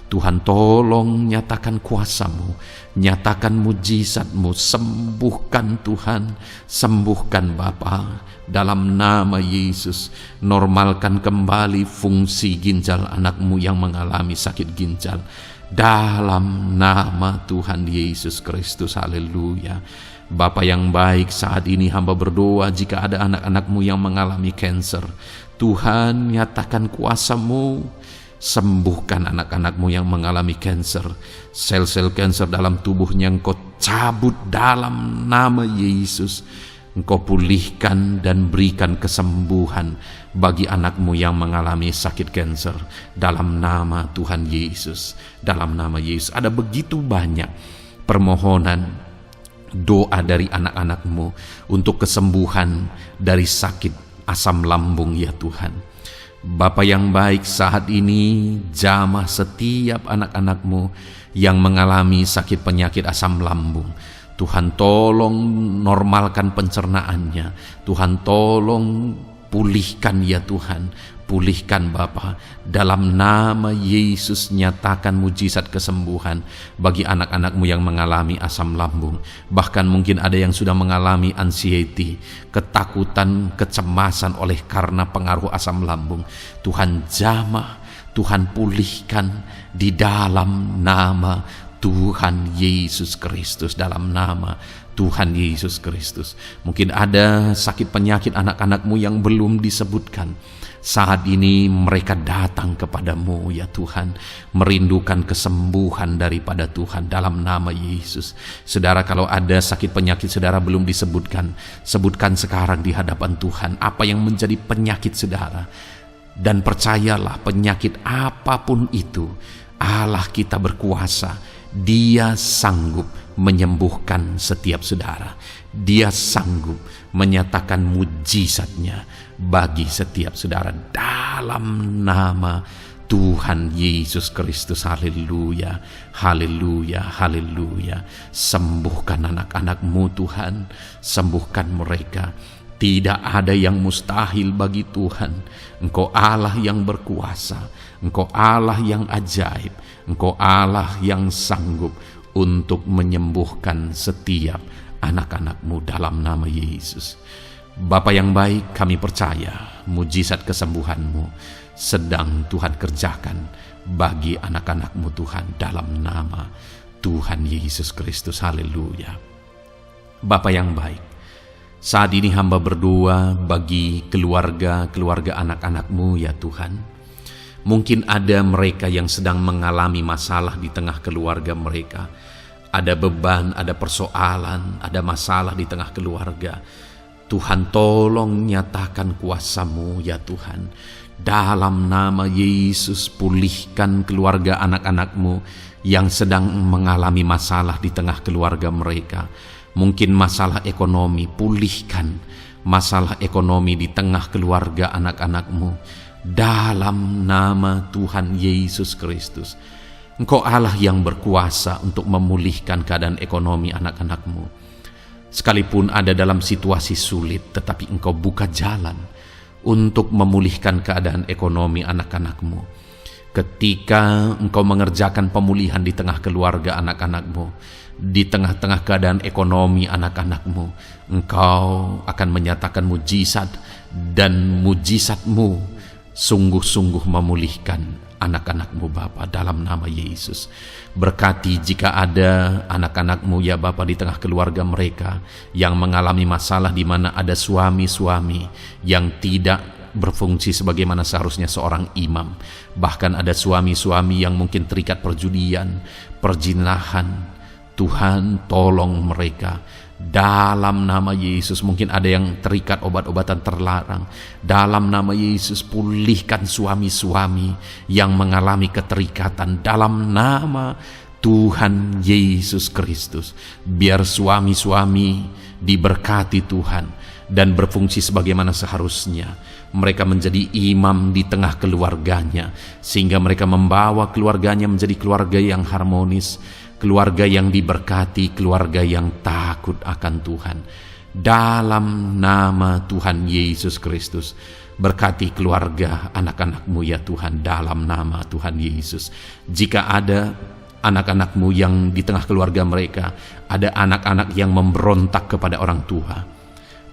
Speaker 1: Tuhan tolong nyatakan kuasa-Mu, nyatakan mujizat-Mu, sembuhkan Tuhan, sembuhkan Bapa. Dalam nama Yesus, normalkan kembali fungsi ginjal anak-Mu yang mengalami sakit ginjal. Dalam nama Tuhan Yesus Kristus, haleluya. Bapa yang baik, saat ini hamba berdoa jika ada anak-anak-Mu yang mengalami kanker, Tuhan nyatakan kuasa-Mu, sembuhkan anak-anak-Mu yang mengalami kanker. Sel-sel kanker dalam tubuhnya Engkau cabut dalam nama Yesus. Engkau pulihkan dan berikan kesembuhan bagi anak-Mu yang mengalami sakit kanker dalam nama Tuhan Yesus. Dalam nama Yesus. Ada begitu banyak permohonan doa dari anak-anak-Mu untuk kesembuhan dari sakit asam lambung ya Tuhan. Bapa yang baik, saat ini jamah setiap anak-anak-Mu yang mengalami sakit penyakit asam lambung. Tuhan tolong normalkan pencernaannya. Tuhan tolong pulihkan ya Tuhan. Pulihkan Bapa. Dalam nama Yesus nyatakan mujizat kesembuhan bagi anak-anak-Mu yang mengalami asam lambung. Bahkan mungkin ada yang sudah mengalami anxiety, ketakutan, kecemasan oleh karena pengaruh asam lambung. Tuhan jamah, Tuhan pulihkan di dalam nama Tuhan Yesus Kristus, dalam nama Tuhan Yesus Kristus. Mungkin ada sakit penyakit anak-anak-Mu yang belum disebutkan. Saat ini mereka datang kepadamu ya Tuhan, merindukan kesembuhan daripada Tuhan dalam nama Yesus. Saudara, kalau ada sakit penyakit saudara belum disebutkan, sebutkan sekarang di hadapan Tuhan apa yang menjadi penyakit saudara. Dan percayalah, penyakit apapun itu, Allah kita berkuasa. Dia sanggup menyembuhkan setiap saudara. Dia sanggup menyatakan mujizatnya bagi setiap saudara dalam nama Tuhan Yesus Kristus. Haleluya, haleluya, haleluya. Sembuhkan anak-anak-Mu Tuhan, sembuhkan mereka. Tidak ada yang mustahil bagi Tuhan. Engkau Allah yang berkuasa, Engkau Allah yang ajaib, Engkau Allah yang sanggup untuk menyembuhkan setiap anak-anak-Mu dalam nama Yesus. Bapa yang baik, kami percaya mujizat kesembuhan-Mu sedang Tuhan kerjakan bagi anak-anak-Mu Tuhan dalam nama Tuhan Yesus Kristus. Haleluya. Bapa yang baik, saat ini hamba berdoa bagi keluarga anak-anak-Mu ya Tuhan. Mungkin ada mereka yang sedang mengalami masalah di tengah keluarga mereka. Ada beban, ada persoalan, ada masalah di tengah keluarga. Tuhan tolong nyatakan kuasa-Mu ya Tuhan. Dalam nama Yesus pulihkan keluarga anak-anak-Mu yang sedang mengalami masalah di tengah keluarga mereka. Mungkin masalah ekonomi, pulihkan masalah ekonomi di tengah keluarga anak-anak-Mu. Dalam nama Tuhan Yesus Kristus. Engkau Allah yang berkuasa untuk memulihkan keadaan ekonomi anak-anak-Mu. Sekalipun ada dalam situasi sulit, tetapi Engkau buka jalan untuk memulihkan keadaan ekonomi anak-anak-Mu. Ketika Engkau mengerjakan pemulihan di tengah keluarga anak-anak-Mu, di tengah-tengah keadaan ekonomi anak-anak-Mu, Engkau akan menyatakan mujizat, dan mujizat-Mu sungguh-sungguh memulihkan anak-anak-Mu Bapa dalam nama Yesus. Berkati jika ada anak-anak-Mu ya Bapa di tengah keluarga mereka yang mengalami masalah, di mana ada suami-suami yang tidak berfungsi sebagaimana seharusnya seorang imam. Bahkan ada suami-suami yang mungkin terikat perjudian, perjinahan. Tuhan tolong mereka dalam nama Yesus. Mungkin ada yang terikat obat-obatan terlarang. Dalam nama Yesus pulihkan suami-suami yang mengalami keterikatan dalam nama Tuhan Yesus Kristus. Biar suami-suami diberkati Tuhan dan berfungsi sebagaimana seharusnya. Mereka menjadi imam di tengah keluarganya, sehingga mereka membawa keluarganya menjadi keluarga yang harmonis, keluarga yang diberkati, keluarga yang takut akan Tuhan. Dalam nama Tuhan Yesus Kristus, berkati keluarga anak-anak-Mu ya Tuhan, dalam nama Tuhan Yesus. Jika ada anak-anak-Mu yang di tengah keluarga mereka, ada anak-anak yang memberontak kepada orang tua,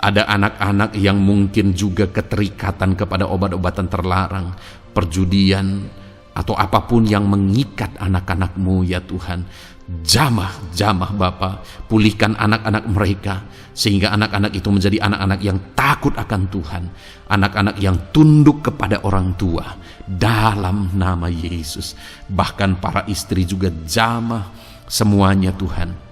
Speaker 1: ada anak-anak yang mungkin juga keterikatan kepada obat-obatan terlarang, perjudian, atau apapun yang mengikat anak-anak-Mu ya Tuhan. Jamah Bapa, pulihkan anak-anak mereka, sehingga anak-anak itu menjadi anak-anak yang takut akan Tuhan, anak-anak yang tunduk kepada orang tua dalam nama Yesus. Bahkan para istri juga jamah semuanya Tuhan,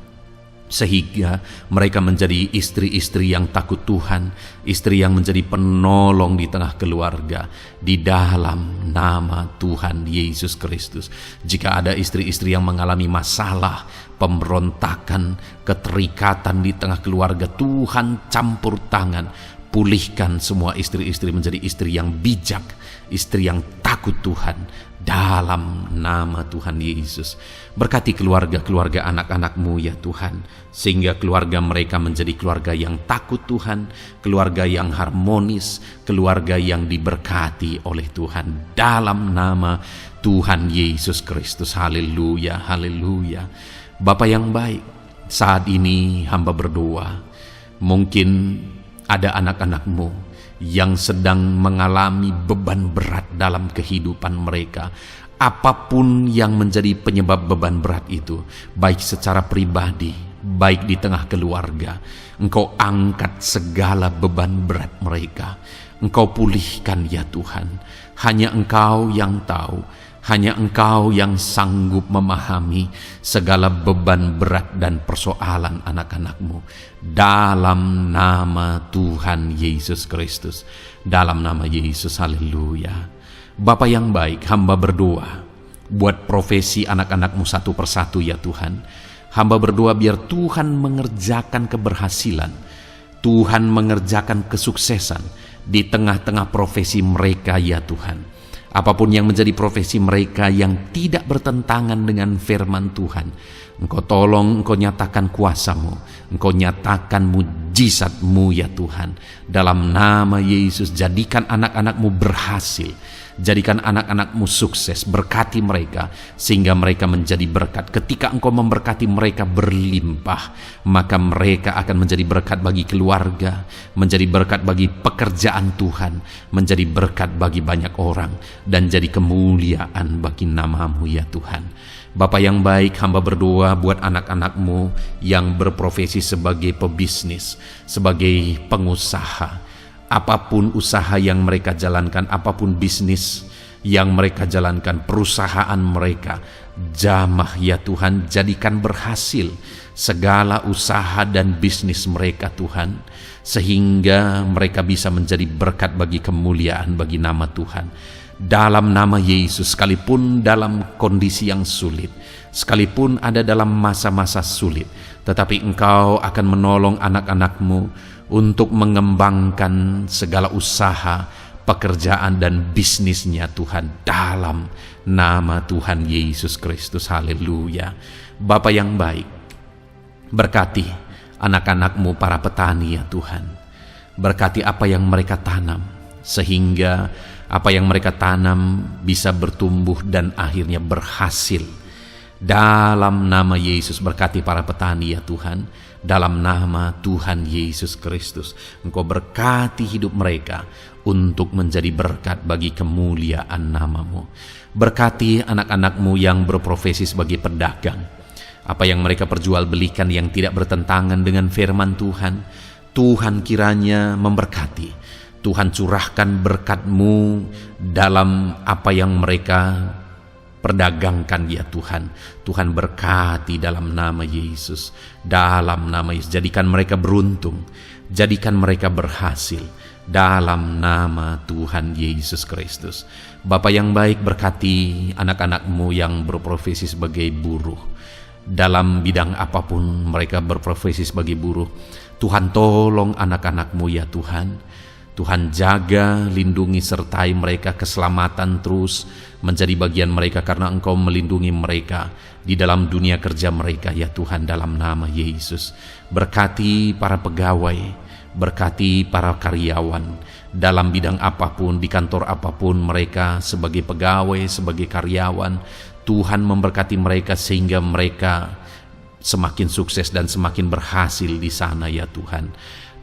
Speaker 1: sehingga mereka menjadi istri-istri yang takut Tuhan, istri yang menjadi penolong di tengah keluarga, di dalam nama Tuhan Yesus Kristus. Jika ada istri-istri yang mengalami masalah, pemberontakan, keterikatan di tengah keluarga, Tuhan campur tangan, pulihkan semua istri-istri menjadi istri yang bijak, istri yang takut Tuhan dalam nama Tuhan Yesus. Berkati keluarga-keluarga anak-anak-Mu ya Tuhan, sehingga keluarga mereka menjadi keluarga yang takut Tuhan, keluarga yang harmonis, keluarga yang diberkati oleh Tuhan dalam nama Tuhan Yesus Kristus. Haleluya, haleluya. Bapa yang baik, saat ini hamba berdoa, mungkin ada anak-anak-Mu yang sedang mengalami beban berat dalam kehidupan mereka. Apapun yang menjadi penyebab beban berat itu, baik secara pribadi, baik di tengah keluarga, Engkau angkat segala beban berat mereka. Engkau pulihkan ya Tuhan. Hanya Engkau yang tahu, hanya Engkau yang sanggup memahami segala beban berat dan persoalan anak-anak-Mu. Dalam nama Tuhan Yesus Kristus. Dalam nama Yesus, haleluya. Bapa yang baik, hamba berdoa buat profesi anak-anak-Mu satu persatu ya Tuhan. Hamba berdoa biar Tuhan mengerjakan keberhasilan, Tuhan mengerjakan kesuksesan di tengah-tengah profesi mereka ya Tuhan. Apapun yang menjadi profesi mereka yang tidak bertentangan dengan firman Tuhan, Engkau tolong, Engkau nyatakan kuasa-Mu, Engkau nyatakan mujizat-Mu ya Tuhan. Dalam nama Yesus, jadikan anak-anak-Mu berhasil, jadikan anak-anak-Mu sukses, berkati mereka sehingga mereka menjadi berkat. Ketika Engkau memberkati mereka berlimpah, maka mereka akan menjadi berkat bagi keluarga, menjadi berkat bagi pekerjaan Tuhan, menjadi berkat bagi banyak orang, dan jadi kemuliaan bagi nama-Mu ya Tuhan. Bapa yang baik, hamba berdoa buat anak-anak-Mu yang berprofesi sebagai pebisnis, sebagai pengusaha. Apapun usaha yang mereka jalankan, apapun bisnis yang mereka jalankan, perusahaan mereka, jamah ya Tuhan, jadikan berhasil segala usaha dan bisnis mereka Tuhan, sehingga mereka bisa menjadi berkat bagi kemuliaan bagi nama Tuhan. Dalam nama Yesus, sekalipun dalam kondisi yang sulit, sekalipun ada dalam masa-masa sulit, tetapi Engkau akan menolong anak-anak-Mu untuk mengembangkan segala usaha, pekerjaan dan bisnisnya Tuhan, dalam nama Tuhan Yesus Kristus. Haleluya. Bapa yang baik, berkati anak-anak-Mu para petani ya Tuhan. Berkati apa yang mereka tanam, sehingga apa yang mereka tanam bisa bertumbuh dan akhirnya berhasil. Dalam nama Yesus, berkati para petani ya Tuhan. Dalam nama Tuhan Yesus Kristus, Engkau berkati hidup mereka untuk menjadi berkat bagi kemuliaan nama-Mu. Berkati anak-anak-Mu yang berprofesi sebagai pedagang. Apa yang mereka perjualbelikan yang tidak bertentangan dengan firman Tuhan, Tuhan kiranya memberkati. Tuhan curahkan berkat-Mu dalam apa yang mereka perdagangkan ya Tuhan. Tuhan berkati dalam nama Yesus. Dalam nama Yesus, jadikan mereka beruntung, jadikan mereka berhasil dalam nama Tuhan Yesus Kristus. Bapa yang baik, berkati anak-anak-Mu yang berprofesi sebagai buruh. Dalam bidang apapun mereka berprofesi sebagai buruh, Tuhan tolong anak-anak-Mu ya Tuhan. Tuhan jaga, lindungi, sertai mereka, keselamatan terus menjadi bagian mereka karena Engkau melindungi mereka di dalam dunia kerja mereka ya Tuhan, dalam nama Yesus. Berkati para pegawai, berkati para karyawan dalam bidang apapun, di kantor apapun mereka sebagai pegawai, sebagai karyawan. Tuhan memberkati mereka sehingga mereka semakin sukses dan semakin berhasil di sana ya Tuhan.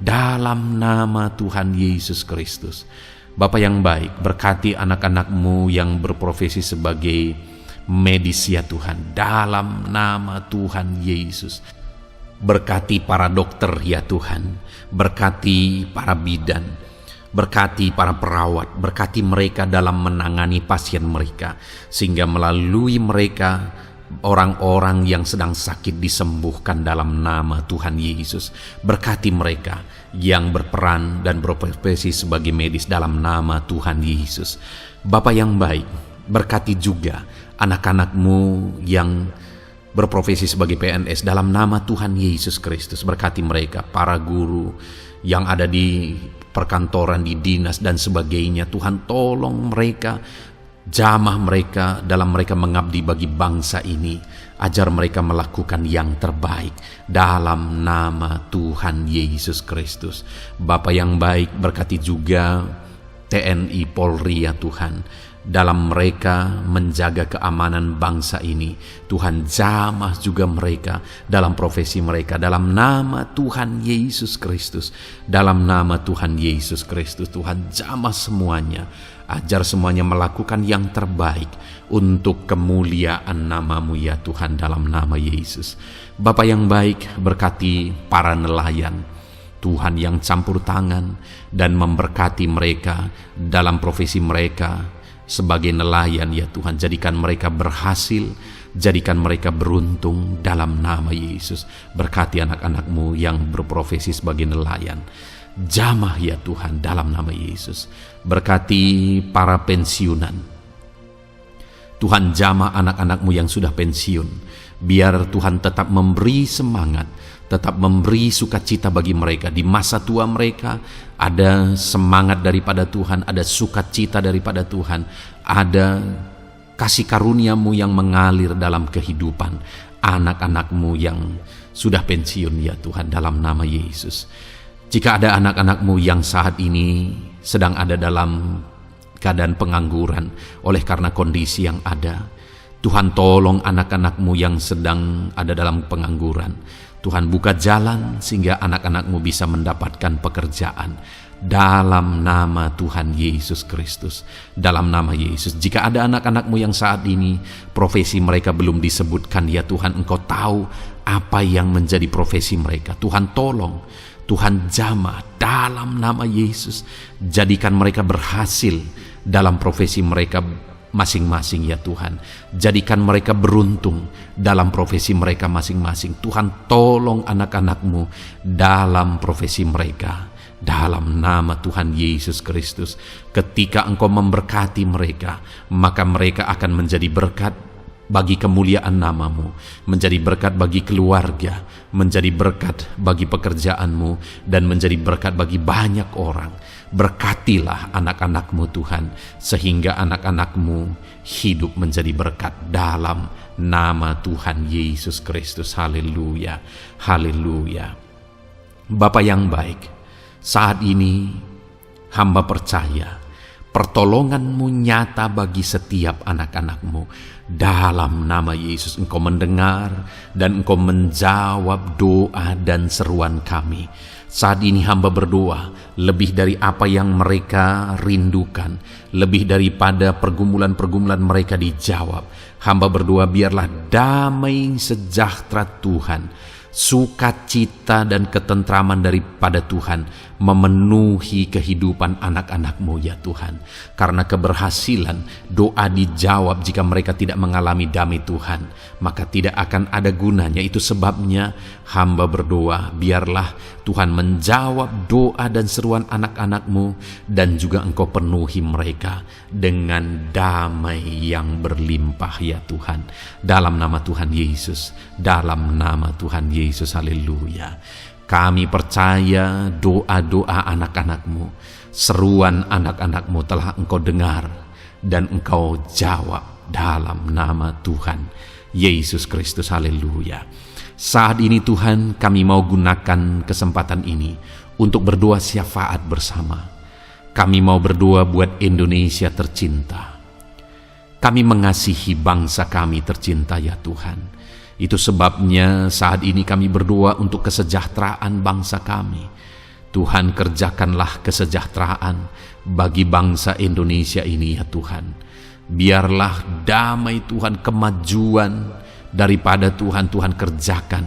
Speaker 1: Dalam nama Tuhan Yesus Kristus. Bapa yang baik, berkati anak-anak-Mu yang berprofesi sebagai medis ya Tuhan. Dalam nama Tuhan Yesus. Berkati para dokter ya Tuhan. Berkati para bidan. Berkati para perawat. Berkati mereka dalam menangani pasien mereka, sehingga melalui mereka orang-orang yang sedang sakit disembuhkan dalam nama Tuhan Yesus. Berkati mereka yang berperan dan berprofesi sebagai medis dalam nama Tuhan Yesus. Bapa yang baik, berkati juga anak-anak-Mu yang berprofesi sebagai PNS dalam nama Tuhan Yesus Kristus. Berkati mereka, para guru yang ada di perkantoran, di dinas dan sebagainya. Tuhan tolong mereka Jamah mereka dalam mereka mengabdi bagi bangsa ini. Ajar mereka melakukan yang terbaik dalam nama Tuhan Yesus Kristus. Bapa yang baik, berkati juga TNI Polri ya Tuhan, dalam mereka menjaga keamanan bangsa ini. Tuhan, jamah juga mereka dalam profesi mereka, dalam nama Tuhan Yesus Kristus. Dalam nama Tuhan Yesus Kristus, Tuhan, jamah semuanya. Ajar semuanya melakukan yang terbaik untuk kemuliaan nama-Mu ya Tuhan, dalam nama Yesus. Bapa yang baik, berkati para nelayan Tuhan yang campur tangan dan memberkati mereka dalam profesi mereka sebagai nelayan ya Tuhan. Jadikan mereka berhasil, jadikan mereka beruntung dalam nama Yesus. Berkati anak-anak-Mu yang berprofesi sebagai nelayan. Jamah ya Tuhan dalam nama Yesus. Berkati para pensiunan Tuhan, jamah anak-anak-Mu yang sudah pensiun. Biar Tuhan tetap memberi semangat, tetap memberi sukacita bagi mereka. Di masa tua mereka ada semangat daripada Tuhan, ada sukacita daripada Tuhan, ada kasih karunia-Mu yang mengalir dalam kehidupan anak-anak-Mu yang sudah pensiun ya Tuhan, dalam nama Yesus. Jika ada anak-anak-Mu yang saat ini sedang ada dalam keadaan pengangguran oleh karena kondisi yang ada, Tuhan tolong anak-anak-Mu yang sedang ada dalam pengangguran. Tuhan buka jalan sehingga anak-anak-Mu bisa mendapatkan pekerjaan. Dalam nama Tuhan Yesus Kristus, dalam nama Yesus. Jika ada anak-anak-Mu yang saat ini profesi mereka belum disebutkan, ya Tuhan, Engkau tahu apa yang menjadi profesi mereka. Tuhan tolong, Tuhan jamah dalam nama Yesus. Jadikan mereka berhasil dalam profesi mereka masing-masing ya Tuhan. Jadikan mereka beruntung dalam profesi mereka masing-masing. Tuhan tolong anak-anak-Mu dalam profesi mereka. Dalam nama Tuhan Yesus Kristus. Ketika Engkau memberkati mereka, maka mereka akan menjadi berkat bagi kemuliaan nama-Mu, menjadi berkat bagi keluarga, menjadi berkat bagi pekerjaan-Mu, dan menjadi berkat bagi banyak orang. Berkatilah anak-anak-Mu Tuhan, sehingga anak-anak-Mu hidup menjadi berkat dalam nama Tuhan Yesus Kristus. Haleluya, haleluya. Bapa yang baik, saat ini hamba percaya pertolongan-Mu nyata bagi setiap anak-anak-Mu. Dalam nama Yesus, Engkau mendengar dan Engkau menjawab doa dan seruan kami. Saat ini hamba berdoa lebih dari apa yang mereka rindukan, lebih daripada pergumulan-pergumulan mereka dijawab. Hamba berdoa biarlah damai sejahtera Tuhan, sukacita dan ketentraman daripada Tuhan memenuhi kehidupan anak-anak-Mu ya Tuhan. Karena keberhasilan doa dijawab jika mereka tidak mengalami damai Tuhan, maka tidak akan ada gunanya. Itu sebabnya hamba berdoa biarlah Tuhan menjawab doa dan seruan anak-anak-Mu, dan juga Engkau penuhi mereka dengan damai yang berlimpah ya Tuhan. Dalam nama Tuhan Yesus, dalam nama Tuhan Yesus, haleluya. Kami percaya doa-doa anak-anak-Mu, seruan anak-anak-Mu telah Engkau dengar dan Engkau jawab dalam nama Tuhan Yesus Kristus, haleluya. Saat ini Tuhan, kami mau gunakan kesempatan ini untuk berdoa syafaat bersama. Kami mau berdoa buat Indonesia tercinta. Kami mengasihi bangsa kami tercinta ya Tuhan. Itu sebabnya saat ini kami berdoa untuk kesejahteraan bangsa kami. Tuhan, kerjakanlah kesejahteraan bagi bangsa Indonesia ini ya Tuhan. Biarlah damai Tuhan, kemajuan daripada Tuhan kerjakan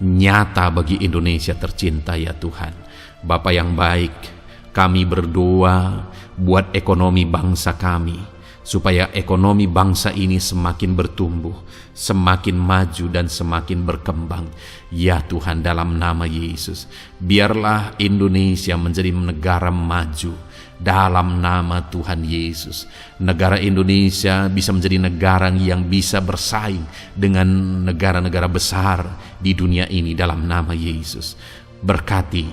Speaker 1: nyata bagi Indonesia tercinta ya Tuhan. Bapa yang baik, kami berdoa buat ekonomi bangsa kami, supaya ekonomi bangsa ini semakin bertumbuh, semakin maju dan semakin berkembang. Ya Tuhan, dalam nama Yesus, biarlah Indonesia menjadi negara maju. Dalam nama Tuhan Yesus, negara Indonesia bisa menjadi negara yang bisa bersaing dengan negara-negara besar di dunia ini. Dalam nama Yesus, berkati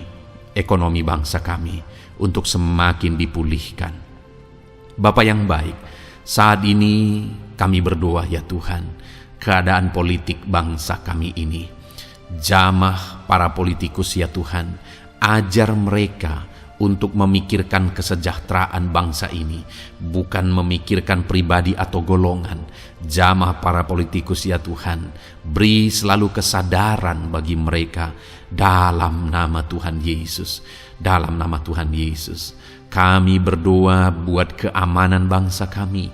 Speaker 1: ekonomi bangsa kami untuk semakin dipulihkan. Bapa yang baik, Saat ini kami berdoa ya Tuhan, keadaan politik bangsa kami ini. Jamah para politikus ya Tuhan, ajar mereka untuk memikirkan kesejahteraan bangsa ini, bukan memikirkan pribadi atau golongan. Jamah para politikus ya Tuhan, beri selalu kesadaran bagi mereka dalam nama Tuhan Yesus. Dalam nama Tuhan Yesus, kami berdoa buat keamanan bangsa kami.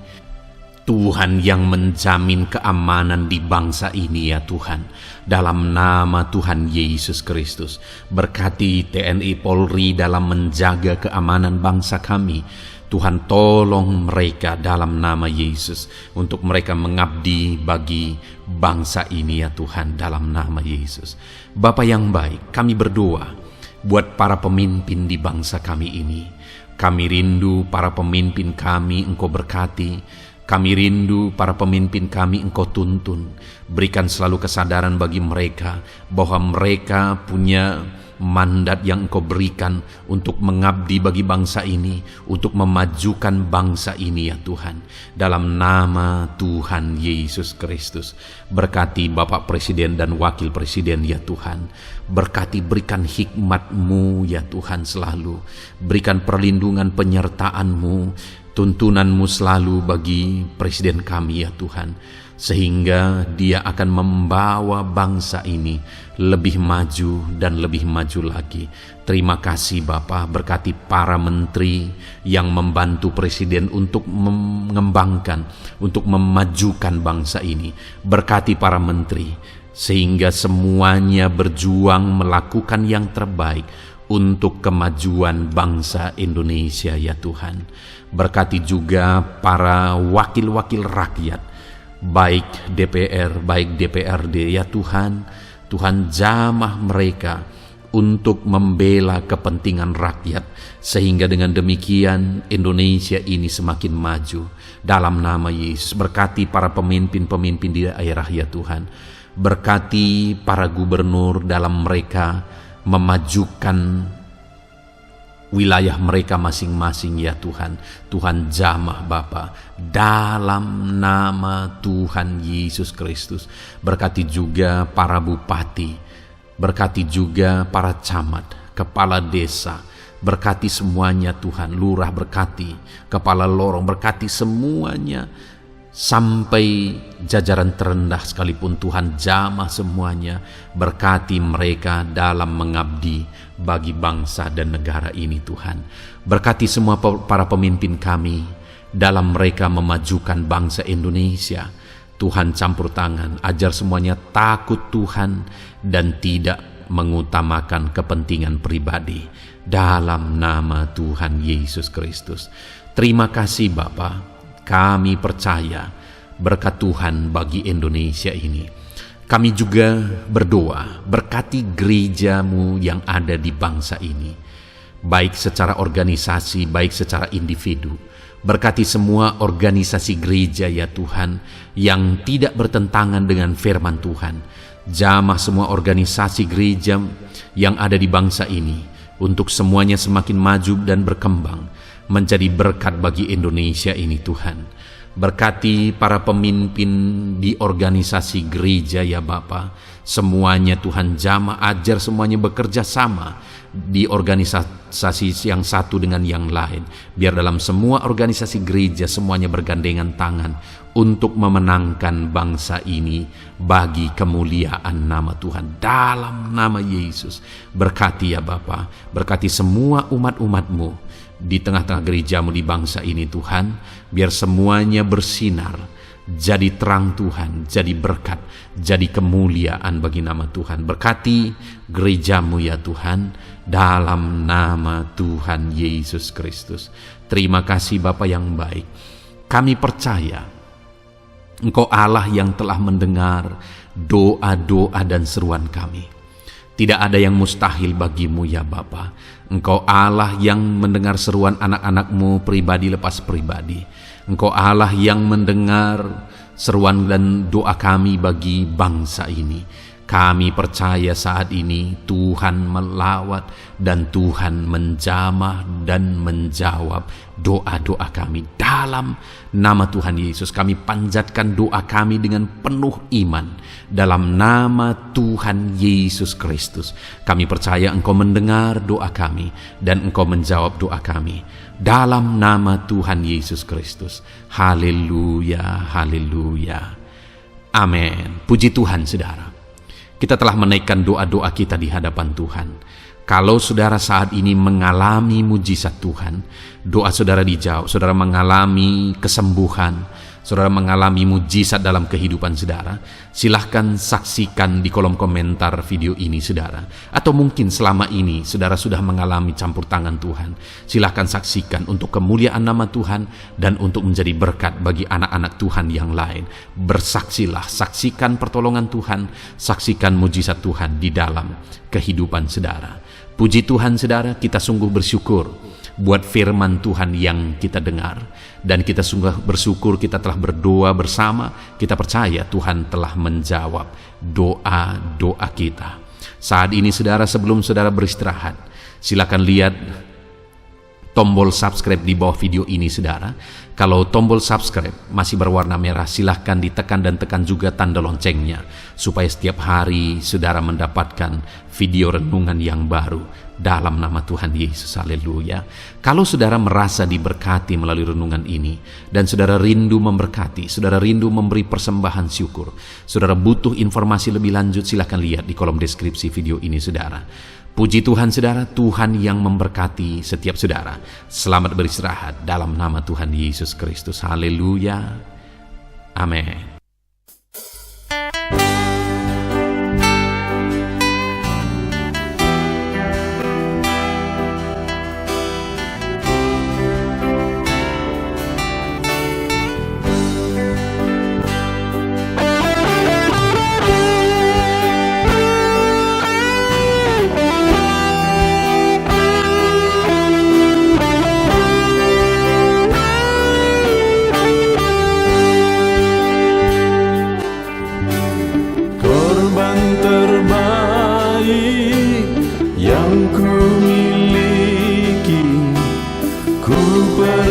Speaker 1: Tuhan yang menjamin keamanan di bangsa ini ya Tuhan. Dalam nama Tuhan Yesus Kristus, berkati TNI Polri dalam menjaga keamanan bangsa kami. Tuhan tolong mereka dalam nama Yesus, untuk mereka mengabdi bagi bangsa ini ya Tuhan, dalam nama Yesus. Bapa yang baik, kami berdoa buat para pemimpin di bangsa kami ini. Kami rindu para pemimpin kami Engkau berkati. Kami rindu para pemimpin kami Engkau tuntun. Berikan selalu kesadaran bagi mereka bahwa mereka punya mandat yang Engkau berikan untuk mengabdi bagi bangsa ini, untuk memajukan bangsa ini ya Tuhan. Dalam nama Tuhan Yesus Kristus, berkati Bapak Presiden dan Wakil Presiden ya Tuhan. Berkati, berikan hikmat-Mu ya Tuhan selalu. Berikan perlindungan penyertaan-Mu, tuntunan-Mu selalu bagi Presiden kami ya Tuhan, sehingga dia akan membawa bangsa ini lebih maju dan lebih maju lagi. Terima kasih Bapa, berkati para menteri yang membantu Presiden untuk mengembangkan, untuk memajukan bangsa ini. Berkati para menteri, sehingga semuanya berjuang melakukan yang terbaik untuk kemajuan bangsa Indonesia ya Tuhan. Berkati juga para wakil-wakil rakyat, baik DPR, baik DPRD ya Tuhan. Tuhan jamah mereka untuk membela kepentingan rakyat, sehingga dengan demikian Indonesia ini semakin maju. Dalam nama Yesus, berkati para pemimpin-pemimpin di daerah ya Tuhan. Berkati para gubernur dalam mereka memajukan wilayah mereka masing-masing ya Tuhan. Tuhan jamah Bapa, dalam nama Tuhan Yesus Kristus. Berkati juga para bupati, berkati juga para camat, kepala desa, berkati semuanya Tuhan. Lurah berkati, kepala lorong berkati semuanya, sampai jajaran terendah sekalipun Tuhan jamah semuanya. Berkati mereka dalam mengabdi bagi bangsa dan negara ini Tuhan. Berkati semua para pemimpin kami dalam mereka memajukan bangsa Indonesia. Tuhan campur tangan, ajar semuanya takut Tuhan dan tidak mengutamakan kepentingan pribadi. Dalam nama Tuhan Yesus Kristus. Terima kasih Bapa, kami percaya berkat Tuhan bagi Indonesia ini. Kami juga berdoa, berkati gereja-Mu yang ada di bangsa ini, baik secara organisasi, baik secara individu. Berkati semua organisasi gereja ya Tuhan, yang tidak bertentangan dengan firman Tuhan. Jamah semua organisasi gereja yang ada di bangsa ini, untuk semuanya semakin maju dan berkembang, menjadi berkat bagi Indonesia ini Tuhan. Berkati para pemimpin di organisasi gereja ya Bapa, semuanya Tuhan jamah, ajar semuanya bekerja sama di organisasi yang satu dengan yang lain. Biar dalam semua organisasi gereja semuanya bergandengan tangan untuk memenangkan bangsa ini bagi kemuliaan nama Tuhan. Dalam nama Yesus, berkati ya Bapa, berkati semua umat-umat-Mu di tengah-tengah gereja-Mu di bangsa ini Tuhan. Biar semuanya bersinar, jadi terang Tuhan, jadi berkat, jadi kemuliaan bagi nama Tuhan. Berkati gereja-Mu ya Tuhan, dalam nama Tuhan Yesus Kristus. Terima kasih Bapa yang baik. Kami percaya Engkau Allah yang telah mendengar doa-doa dan seruan kami. Tidak ada yang mustahil bagi-Mu ya Bapa. Engkau Allah yang mendengar seruan anak-anak-Mu pribadi lepas pribadi. Engkau Allah yang mendengar seruan dan doa kami bagi bangsa ini. Kami percaya saat ini Tuhan melawat dan Tuhan menjamah dan menjawab doa-doa kami. Dalam nama Tuhan Yesus kami panjatkan doa kami dengan penuh iman. Dalam nama Tuhan Yesus Kristus kami percaya Engkau mendengar doa kami dan Engkau menjawab doa kami. Dalam nama Tuhan Yesus Kristus. Haleluya, haleluya. Amin. Puji Tuhan saudara. Kita telah menaikkan doa-doa kita di hadapan Tuhan. Kalau saudara saat ini mengalami mujizat Tuhan, doa saudara dijawab, saudara mengalami kesembuhan, saudara mengalami mujizat dalam kehidupan saudara, silahkan saksikan di kolom komentar video ini saudara. Atau mungkin selama ini saudara sudah mengalami campur tangan Tuhan, silahkan saksikan untuk kemuliaan nama Tuhan dan untuk menjadi berkat bagi anak-anak Tuhan yang lain. Bersaksilah, saksikan pertolongan Tuhan, saksikan mujizat Tuhan di dalam kehidupan saudara. Puji Tuhan saudara, kita sungguh bersyukur buat firman Tuhan yang kita dengar. Dan kita sungguh bersyukur kita telah berdoa bersama. Kita percaya Tuhan telah menjawab doa-doa kita. Saat ini saudara, sebelum saudara beristirahat, silakan lihat tombol subscribe di bawah video ini saudara. Kalau tombol subscribe masih berwarna merah, silahkan ditekan dan tekan juga tanda loncengnya, supaya setiap hari saudara mendapatkan video renungan yang baru dalam nama Tuhan Yesus. Haleluya. Kalau saudara merasa diberkati melalui renungan ini, dan saudara rindu memberkati, saudara rindu memberi persembahan syukur, saudara butuh informasi lebih lanjut, silahkan lihat di kolom deskripsi video ini saudara. Puji Tuhan saudara, Tuhan yang memberkati setiap saudara. Selamat beristirahat dalam nama Tuhan Yesus Kristus. Haleluya. Amin.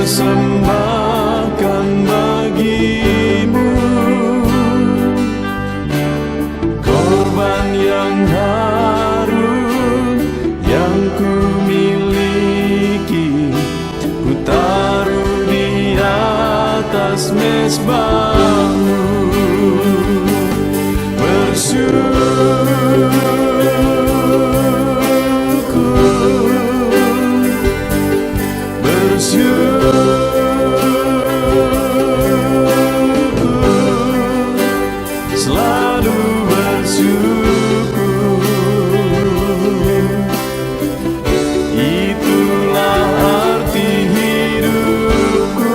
Speaker 2: Persembahkan bagimu korban yang harum yang ku miliki, ku taruh di atas mezbahmu. Selalu bersyukur, itulah arti hidupku.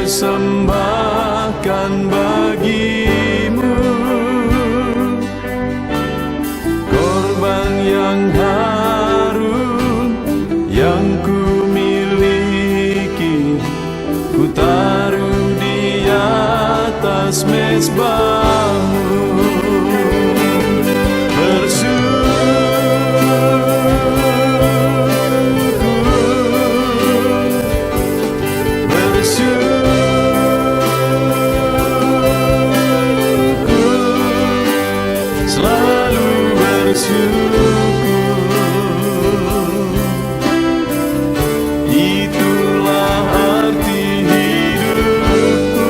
Speaker 2: persembahkan bagimu korban yang harum yang ku miliki, ku taruh di atas mezbahmu. Itulah arti hidupku.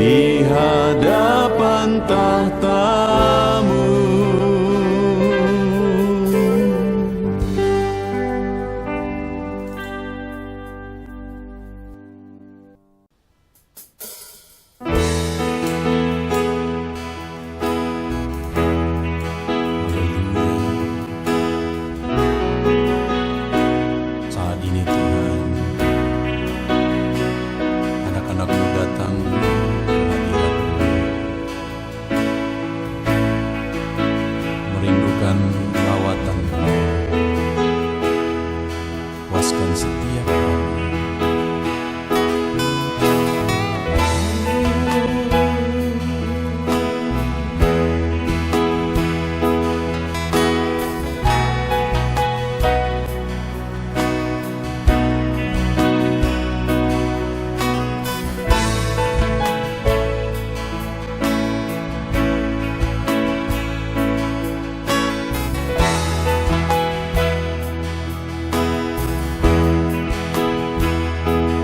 Speaker 2: Di hadapan tahtamu.
Speaker 3: Saat ini Tuhan, anak-anak-Mu datang ke hadirat-Mu, merindukan lawatan-Mu. Puaskan setiap kami.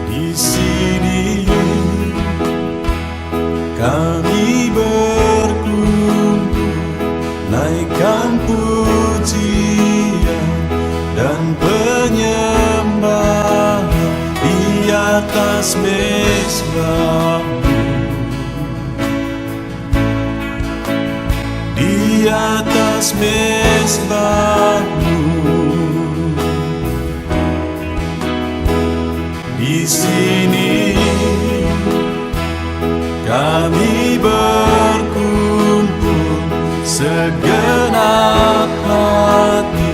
Speaker 2: Di sini kami berkumpul, naikkan pujian dan penyembahan di atas mezbah-Mu, di atas mezbah-Mu. Di sini kami berkumpul, segenap hati,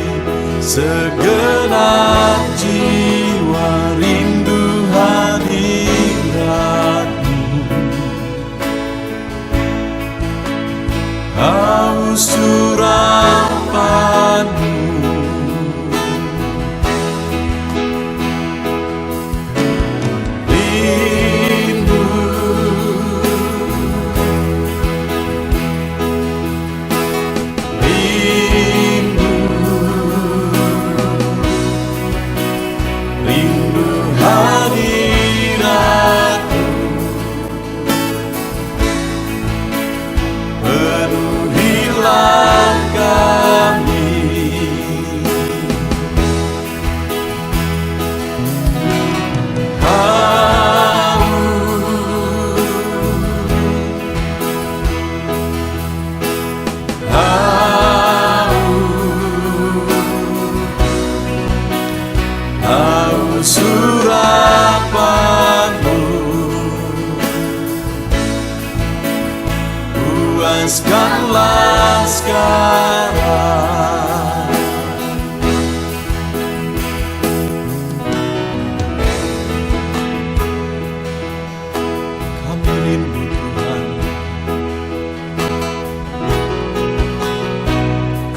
Speaker 2: segenap jiwa, rindu hadirat-Mu. Haus urapan-Mu, rindu hadirat-Mu. Penuhilah kami. Haus urapan-Mu, puaskanlah sekarang. Kami rindu Tuhan,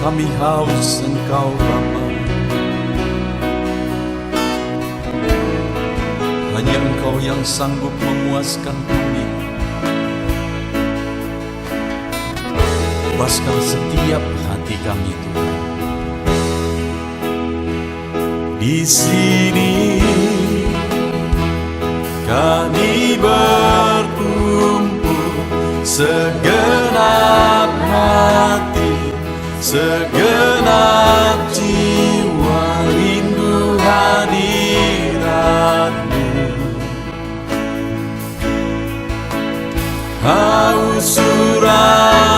Speaker 2: kami haus Engkau Bapa. Hanya Engkau yang sanggup memuaskan kami. Puaskan setiap hati kami Tuhan. Di sini kami berkumpul, segenap hati, segenap jiwa, rindu hadirat-Mu. Haus urapan-Mu,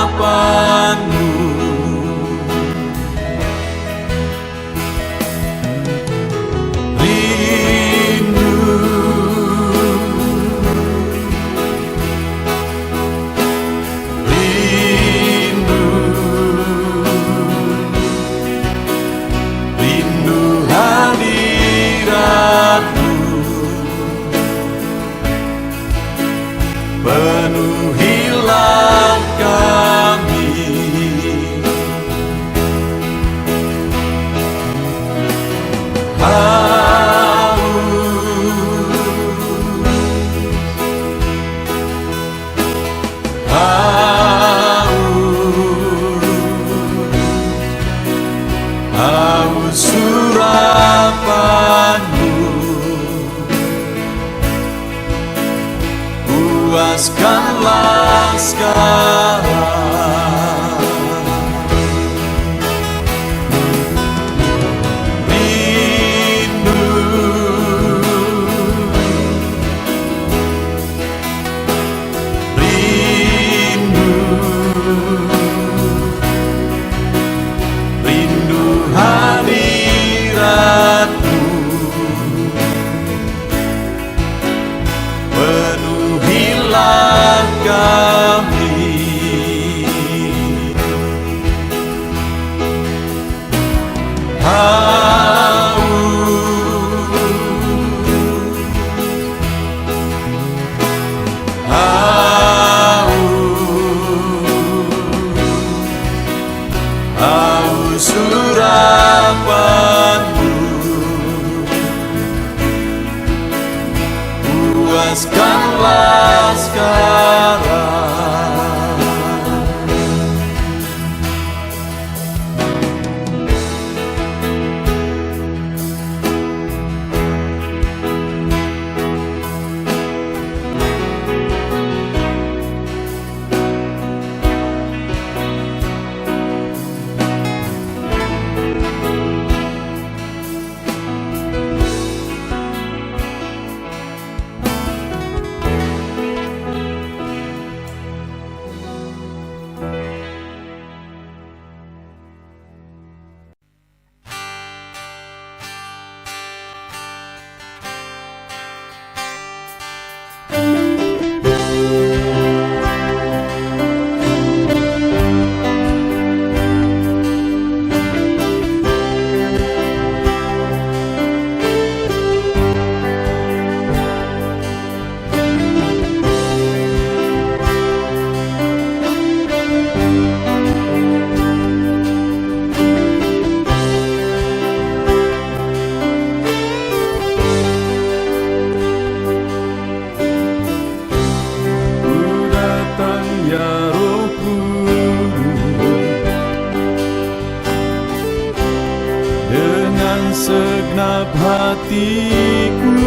Speaker 2: dengan segenap hatiku.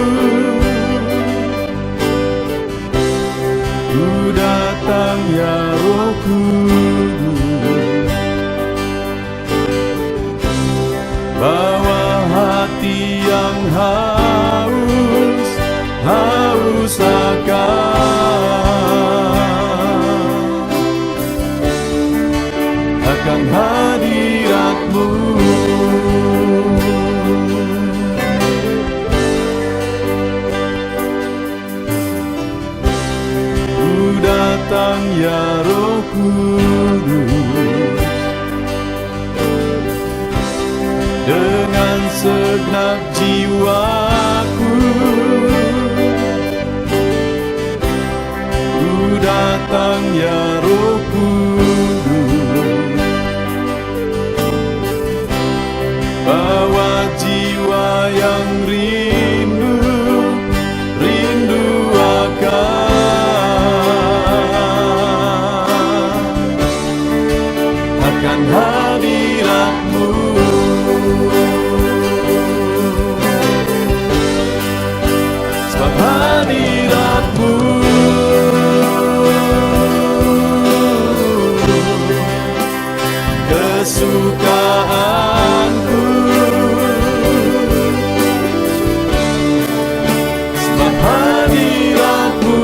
Speaker 2: Ku datang ya Roh Kudus, bawa hati yang haus akan hadirat-Mu. Ku datang ya Roh Kudus, dengan segenap jiwaku. Ku datang ya Roh Kudus, bawa jiwa yang rindu akan hadirat-Mu. Sebab hadirat-Mu kesukaanku. Sebab hadirat-Mu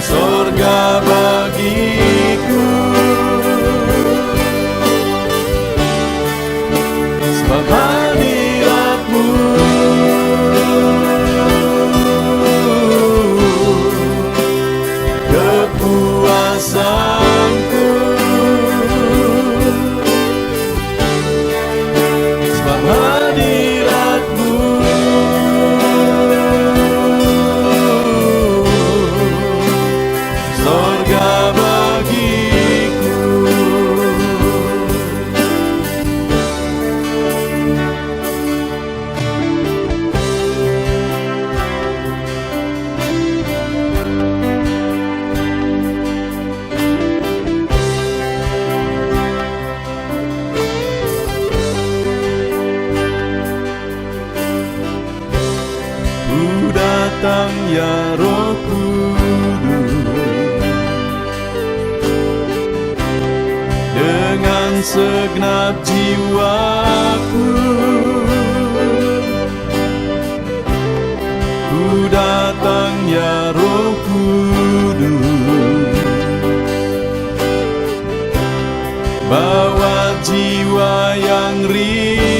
Speaker 2: sorga bagiku. Sebab hadirat-Mu kepuasanku. Sebab hadirat-Mu sorga bagiku. Ku datang ya Roh Kudus, dengan segenap jiwaku. Ku datang ya Roh Kudus, bawa jiwa yang rindu